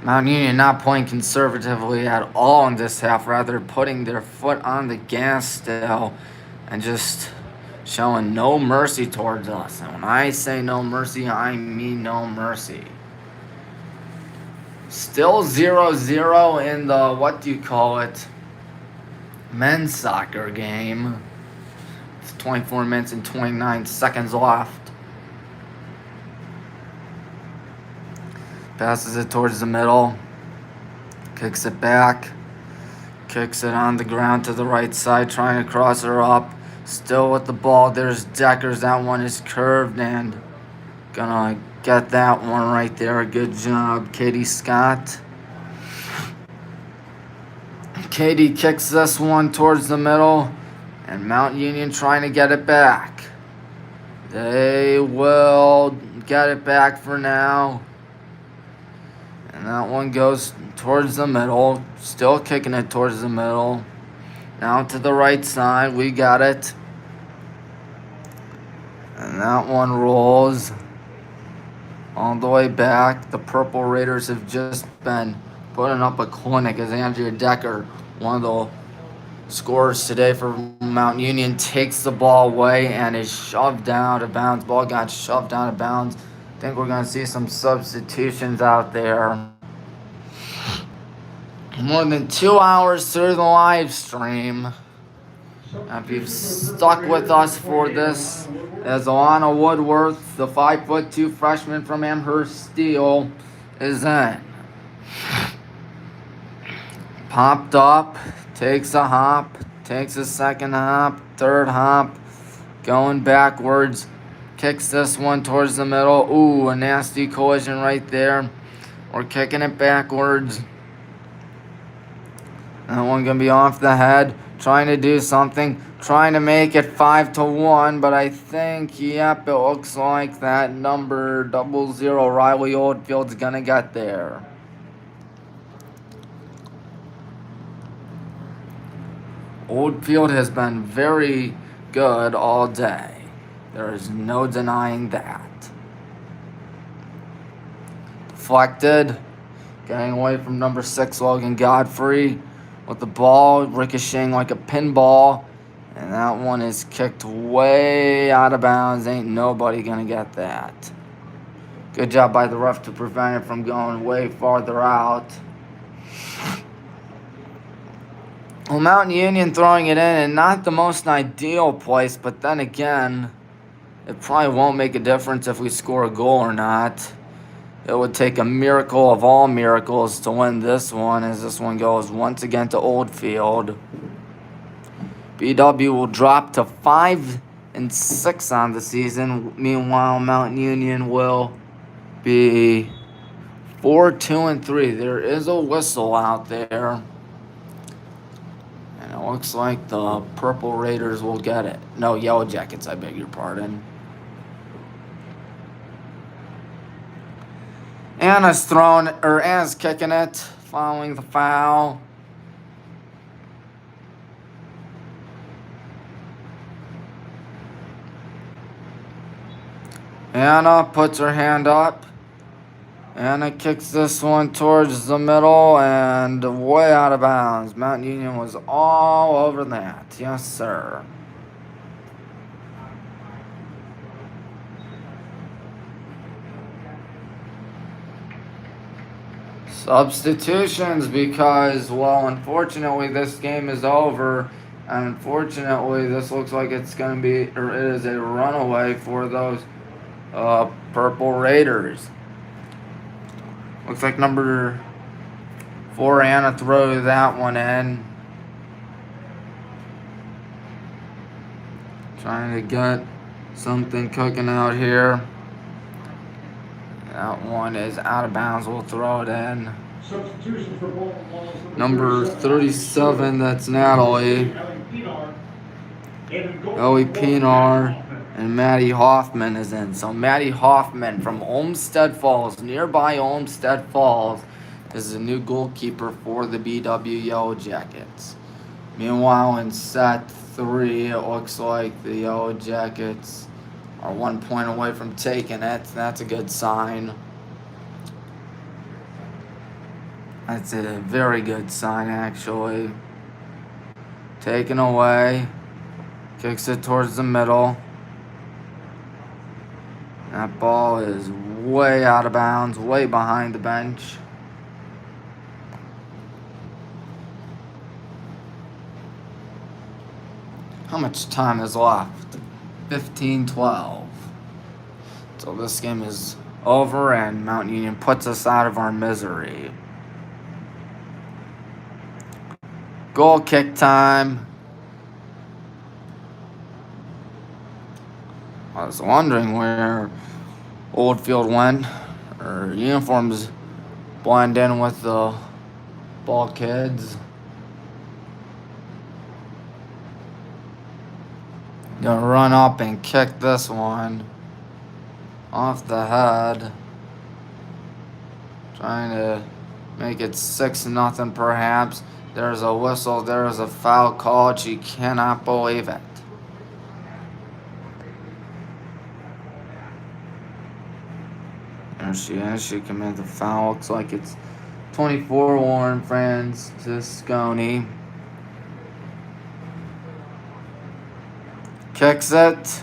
Mount Union not playing conservatively at all in this half, rather putting their foot on the gas still and just showing no mercy towards us. And when I say no mercy, I mean no mercy. Still 0-0 in the, men's soccer game. It's 24 minutes and 29 seconds left. Passes it towards the middle. Kicks it back. Kicks it on the ground to the right side, trying to cross her up. Still with the ball. There's Deckers. That one is curved and gonna get that one right there. Good job, Katie Scott. Katie kicks this one towards the middle. And Mount Union trying to get it back. They will get it back for now. And that one goes towards the middle. Still kicking it towards the middle. Now to the right side. We got it. And that one rolls all the way back. The Purple Raiders have just been putting up a clinic as Andrea Decker, one of the scorers today for Mount Union, takes the ball away and is shoved out of bounds. Ball got shoved out of bounds. I think we're going to see some substitutions out there. More than 2 hours through the live stream. If you've stuck with us for this, as Alana Woodworth, the 5'2" freshman from Amherst Steel, is in. Popped up, takes a hop, takes a second hop, third hop, going backwards. Kicks this one towards the middle. Ooh, a nasty collision right there. We're kicking it backwards. That one going to be off the head. trying to do something, trying to make it 5-1, but I think, yep, it looks like that number 00 Riley Oldfield's gonna get there. Oldfield has been very good all day. There is no denying that. Deflected, getting away from number 6 Logan Godfrey with the ball, ricocheting like a pinball. And that one is kicked way out of bounds. Ain't nobody gonna get that. Good job by the ref to prevent it from going way farther out. Well, Mountain Union throwing it in, and not the most ideal place, but then again, it probably won't make a difference if we score a goal or not. It would take a miracle of all miracles to win this one, as this one goes once again to Oldfield. BW will drop to 5-6 on the season. Meanwhile, Mountain Union will be 4-2-3. There is a whistle out there. And it looks like the Purple Raiders will get it. No, Yellow Jackets, I beg your pardon. Anna's kicking it, following the foul. Anna puts her hand up. Anna kicks this one towards the middle and way out of bounds. Mountain Union was all over that. Yes, sir. Substitutions because, well, unfortunately, this game is over. And unfortunately, this looks like it's going to be, or it is a runaway for those Purple Raiders. Looks like number 4, Anna, throw that one in. Trying to get something cooking out here. That one is out of bounds. We'll throw it in. Substitution for Wallace. Number 37, that's Natalie. Ellie Pinar. And Maddie Hoffman is in. So Maddie Hoffman from Olmsted Falls, nearby Olmsted Falls, is the new goalkeeper for the BW Yellow Jackets. Meanwhile, in set 3, it looks like the Yellow Jackets are 1 point away from taking it. That's a good sign. That's a very good sign, actually. Taken away. Kicks it towards the middle. That ball is way out of bounds, way behind the bench. How much time is left? 15-12. So this game is over and Mountain Union puts us out of our misery. Goal kick time. I was wondering where Oldfield went. Her uniforms blend in with the ball kids. Gonna run up and kick this one off the head. Trying to make it 6-0 perhaps. There's a whistle. There's a foul called. She cannot believe it. There she is. She committed the foul. Looks like it's 24 Warren Francisconi. Kicks it.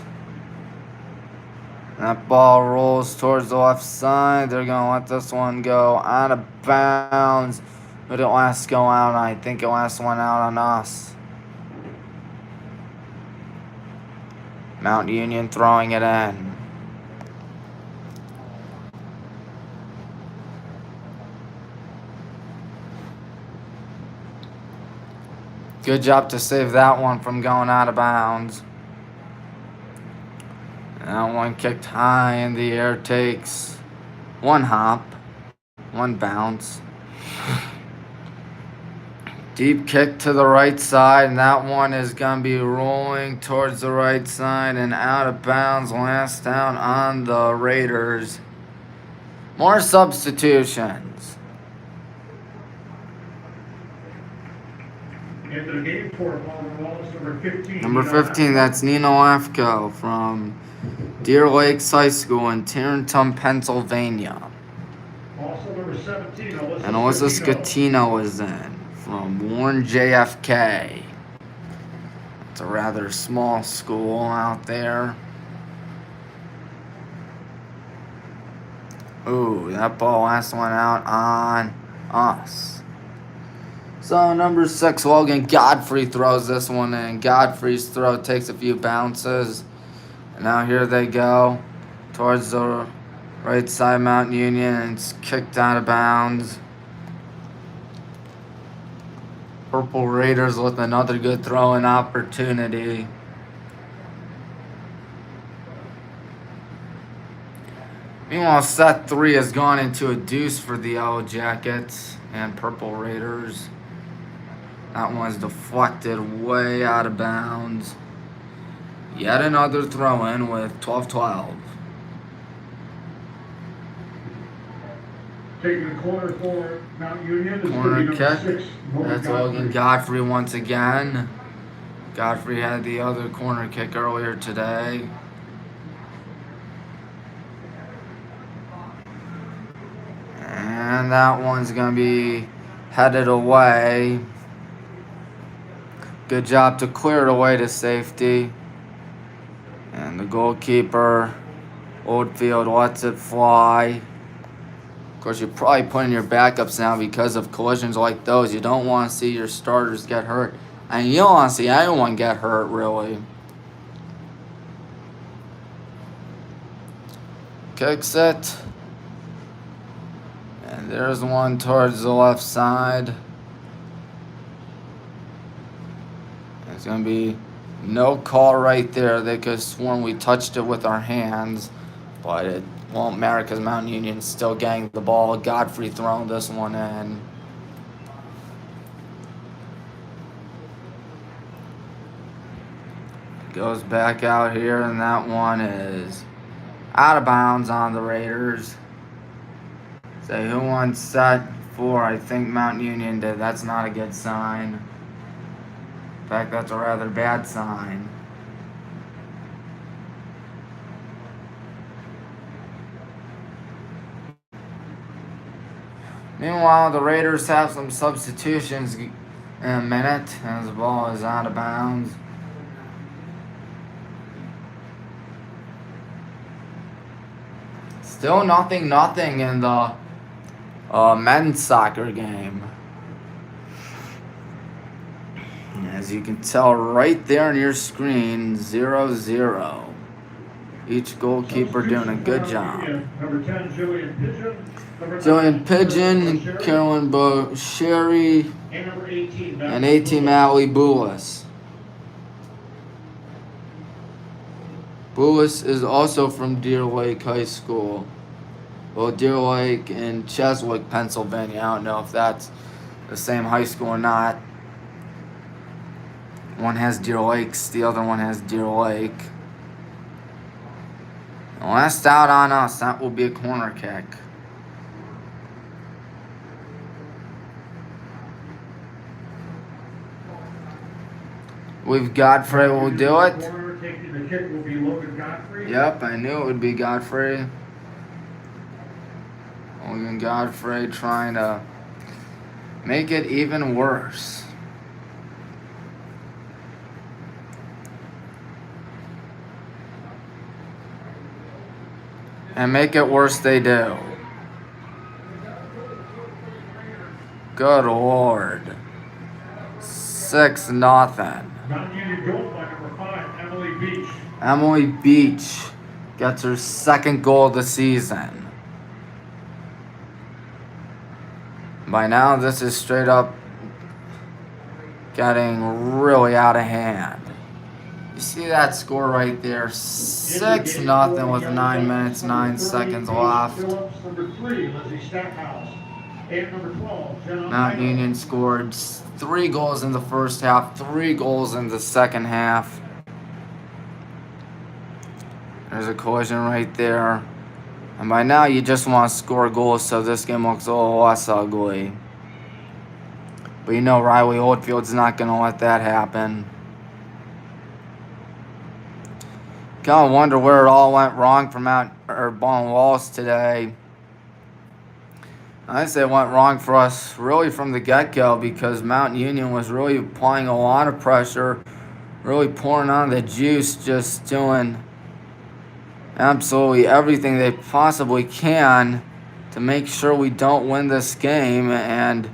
That ball rolls towards the left side. They're going to let this one go out of bounds. But it last go out. I think it last went out on us. Mount Union throwing it in. Good job to save that one from going out of bounds. That one kicked high in the air, takes one hop, one bounce. Deep kick to the right side, and that one is going to be rolling towards the right side and out of bounds. Last down on the Raiders. More substitutions. Into the game for Baldwin Wallace, number 15. Number 15, that's Nino Afko from Deer Lakes High School in Tarentum, Pennsylvania. Also number 17, Alyssa And Alyssa Scatino. Scatino is in from Warren JFK. It's a rather small school out there. Ooh, that ball last one out on us. So number 6, Logan Godfrey throws this one in. Godfrey's throw takes a few bounces. And now here they go towards the right side, Mount Union, and it's kicked out of bounds. Purple Raiders with another good throwing opportunity. Meanwhile, set 3 has gone into a deuce for the Yellow Jackets and Purple Raiders. That one's deflected way out of bounds. Yet another throw in with 12-12. Taking the corner for Mount Union is Corner number kick. 6. That's Logan Godfrey once again. Godfrey had the other corner kick earlier today. And that one's going to be headed away. Good job to clear it away to safety. And the goalkeeper, Oldfield, lets it fly. Of course, you're probably putting your backups now because of collisions like those. You don't want to see your starters get hurt. And you don't want to see anyone get hurt, really. Kicks it. And there's one towards the left side. It's going to be no call right there. They could have sworn we touched it with our hands. But it won't matter because Mount Union's still getting the ball. Godfrey throwing this one in. Goes back out here, and that one is out of bounds on the Raiders. Say who won set 4? I think Mount Union did. That's not a good sign. In fact, that's a rather bad sign. Meanwhile, the Raiders have some substitutions in a minute as the ball is out of bounds. Still nothing in the men's soccer game. As you can tell right there on your screen, 0-0. Each goalkeeper doing a good job. Number 10, Jillian Pigeon. Jillian Pigeon, Carolyn Sherry, And number 18, and 18 Allie Boulis. Boulis is also from Deer Lake High School. Well, Deer Lake in Cheswick, Pennsylvania. I don't know if that's the same high school or not. One has Deer Lakes, the other one has Deer Lake. And last out on us, that will be a corner kick. We've Godfrey will do it. Taking the kick will be Logan Godfrey. Yep, I knew it would be Godfrey. Logan Godfrey trying to make it even worse. And make it worse they do. Good Lord. 6-0. Mount Union goal by number 5, Emily Beach. Emily Beach gets her second goal of the season. By now, this is straight up getting really out of hand. You see that score right there, 6-0 with 9 minutes, 9 seconds left. Phillips, number 3, Lizzie Stackhouse. And number 12, Jenna Mount Idle. Union scored 3 goals in the first half, 3 goals in the second half. There's a collision right there. And by now you just want to score goals so this game looks a little less ugly. But you know Riley Oldfield's not going to let that happen. Kind of wonder where it all went wrong for Baldwin Wallace today. I say it went wrong for us really from the get-go because Mount Union was really applying a lot of pressure, really pouring on the juice, just doing absolutely everything they possibly can to make sure we don't win this game and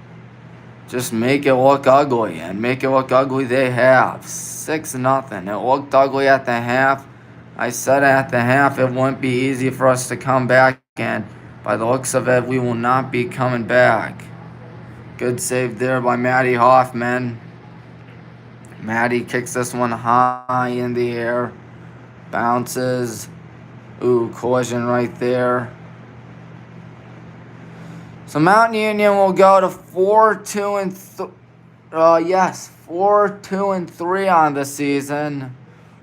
just make it look ugly. And make it look ugly they have. 6-0. It looked ugly at the half. I said at the half it wouldn't be easy for us to come back, and by the looks of it, we will not be coming back. Good save there by Maddie Hoffman. Maddie kicks this one high in the air. Bounces. Ooh, collision right there. So Mount Union will go to 4-2-3 on the season.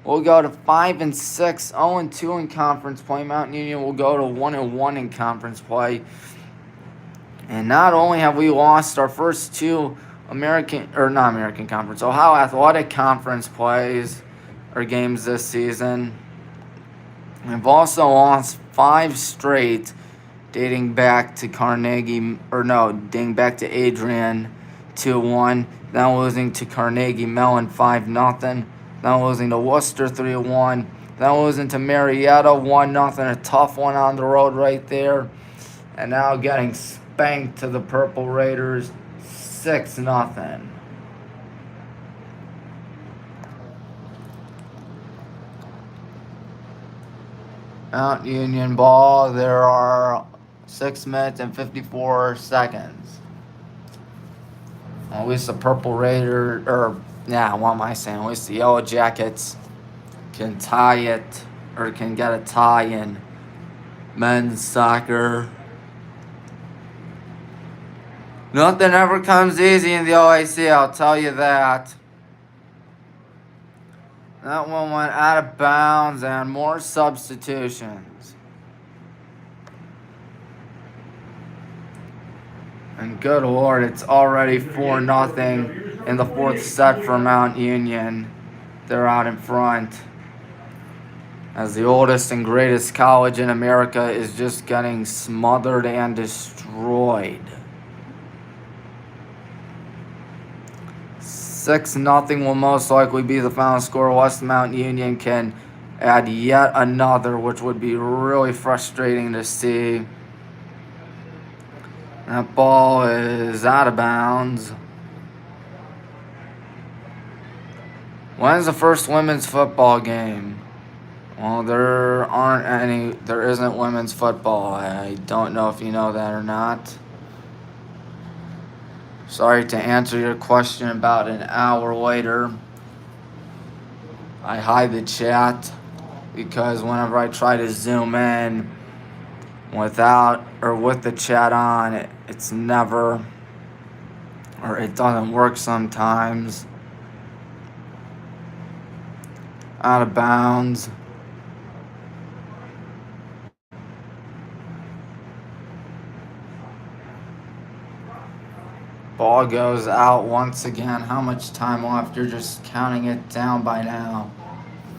We'll go to 5-6, 0-2 in conference play. Mount Union will go to 1-1 in conference play. And not only have we lost our first 2 Ohio Athletic Conference plays or games this season, we've also lost 5 straight dating back to Adrian 2-1, then losing to Carnegie Mellon 5-0, then losing to Worcester 3-1, then losing to Marietta 1-0, a tough one on the road right there, and now getting spanked to the Purple Raiders 6-0. Mount Union ball, there are 6 minutes and 54 seconds. At least the Purple Raider, at least the Yellow Jackets can tie it, or can get a tie in men's soccer. Nothing ever comes easy in the OAC, I'll tell you that. That one went out of bounds and more substitutions. And good Lord, it's already 4-0 in the 4th set for Mount Union. They're out in front. As the oldest and greatest college in America is just getting smothered and destroyed. 6-0 will most likely be the final score. West Mount Union can add yet another, which would be really frustrating to see. That ball is out of bounds. When's the first women's football game? Well, there isn't women's football. I don't know if you know that or not. Sorry to answer your question about an hour later. I hide the chat because whenever I try to zoom in with the chat on, it doesn't work sometimes. Out of bounds. Ball goes out once again. How much time left? You're just counting it down by now.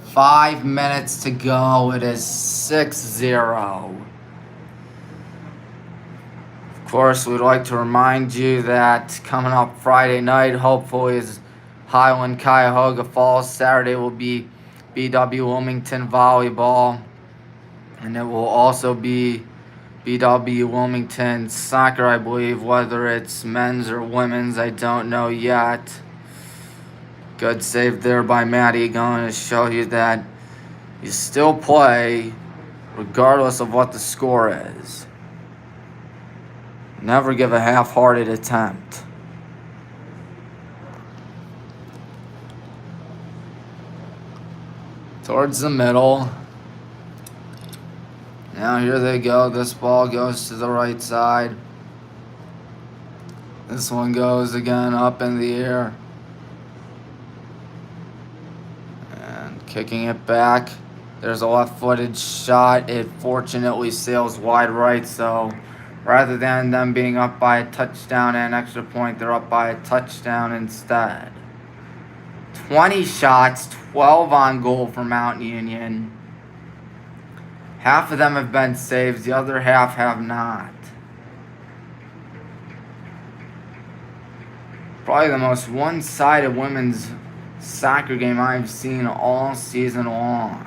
5 minutes to go. It is 6-0. Of course, we'd like to remind you that coming up Friday night, hopefully, is Highland Cuyahoga Falls. Saturday will be BW Wilmington Volleyball. And it will also be BW Wilmington Soccer, I believe. Whether it's men's or women's, I don't know yet. Good save there by Maddie, going to show you that you still play regardless of what the score is. Never give a half-hearted attempt. Towards the middle. Now here they go. This ball goes to the right side. This one goes again up in the air. And kicking it back. There's a left-footed shot. It fortunately sails wide right, so rather than them being up by a touchdown and an extra point, they're up by a touchdown instead. 20 shots, 12 on goal for Mount Union. Half of them have been saves, the other half have not. Probably the most one-sided women's soccer game I've seen all season long.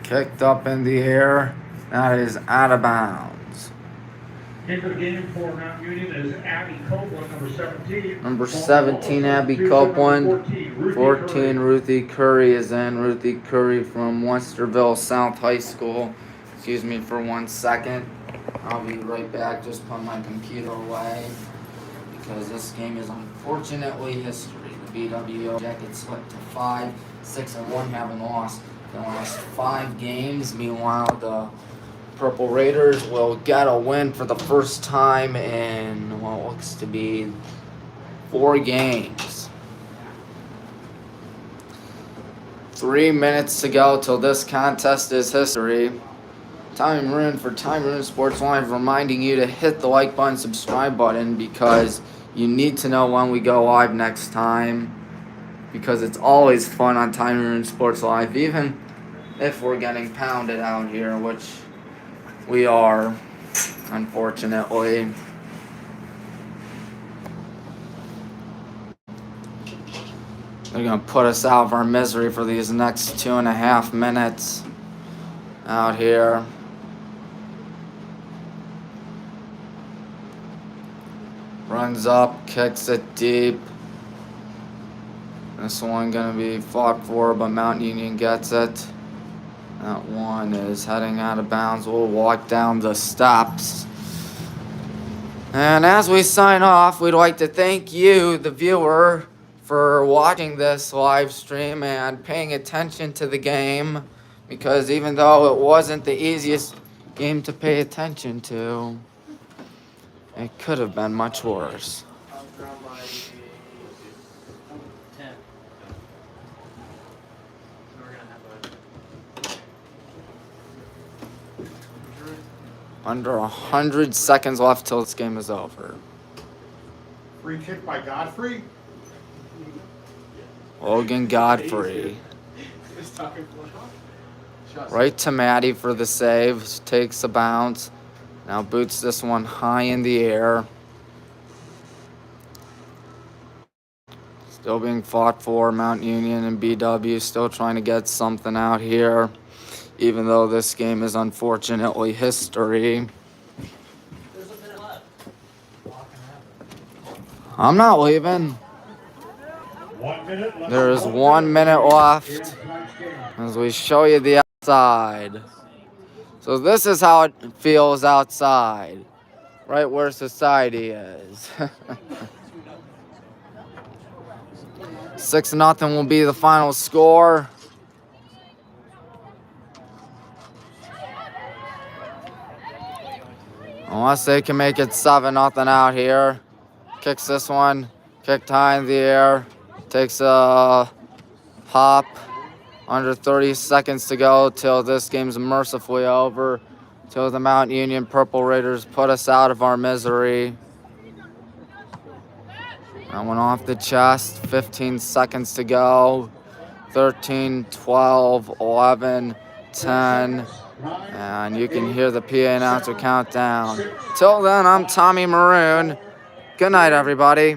Kicked up in the air. That is out of bounds. Into the game for Mount Union is Abby Copeland, number 17. Number 17, Abby Copeland. 14, Ruthie Curry is in. Ruthie Curry from Westerville South High School. Excuse me for 1 second. I'll be right back. Just put my computer away because this game is unfortunately history. The BWO Jackets slipped to 5-6-1, having lost the last 5 games. Meanwhile, the Purple Raiders will get a win for the first time in what looks to be 4 games. 3 minutes to go till this contest is history. Tommy Maroon for Tommy Maroon Sports Live reminding you to hit the like button, subscribe button, because you need to know when we go live next time, because it's always fun on Tommy Maroon Sports Live, even if we're getting pounded out here, which we are, unfortunately. They're going to put us out of our misery for these next 2.5 minutes out here. Runs up, kicks it deep. This one going to be fought for, but Mount Union gets it. That one is heading out of bounds. We'll walk down the steps. And as we sign off, we'd like to thank you, the viewer, for watching this live stream and paying attention to the game, because even though it wasn't the easiest game to pay attention to, it could have been much worse. I was down by a 10. So we're gonna have a Under 100 seconds left till this game is over. Free kick by Godfrey. Logan Godfrey. Right to Maddie for the save. Takes a bounce. Now boots this one high in the air. Still being fought for. Mount Union and BW still trying to get something out here, even though this game is unfortunately history. I'm not leaving. 1 minute left. There is 1 minute left as we show you the outside. So this is how it feels outside, right where society is. 6-0 will be the final score. Unless they can make it 7-0 out here. Kicks this one, kicked high in the air. Takes a hop. Under 30 seconds to go till this game's mercifully over. Till the Mount Union Purple Raiders put us out of our misery. That one off the chest. 15 seconds to go. 13, 12, 11, 10. And you can hear the PA announcer countdown. Till then, I'm Tommy Maroon. Good night, everybody.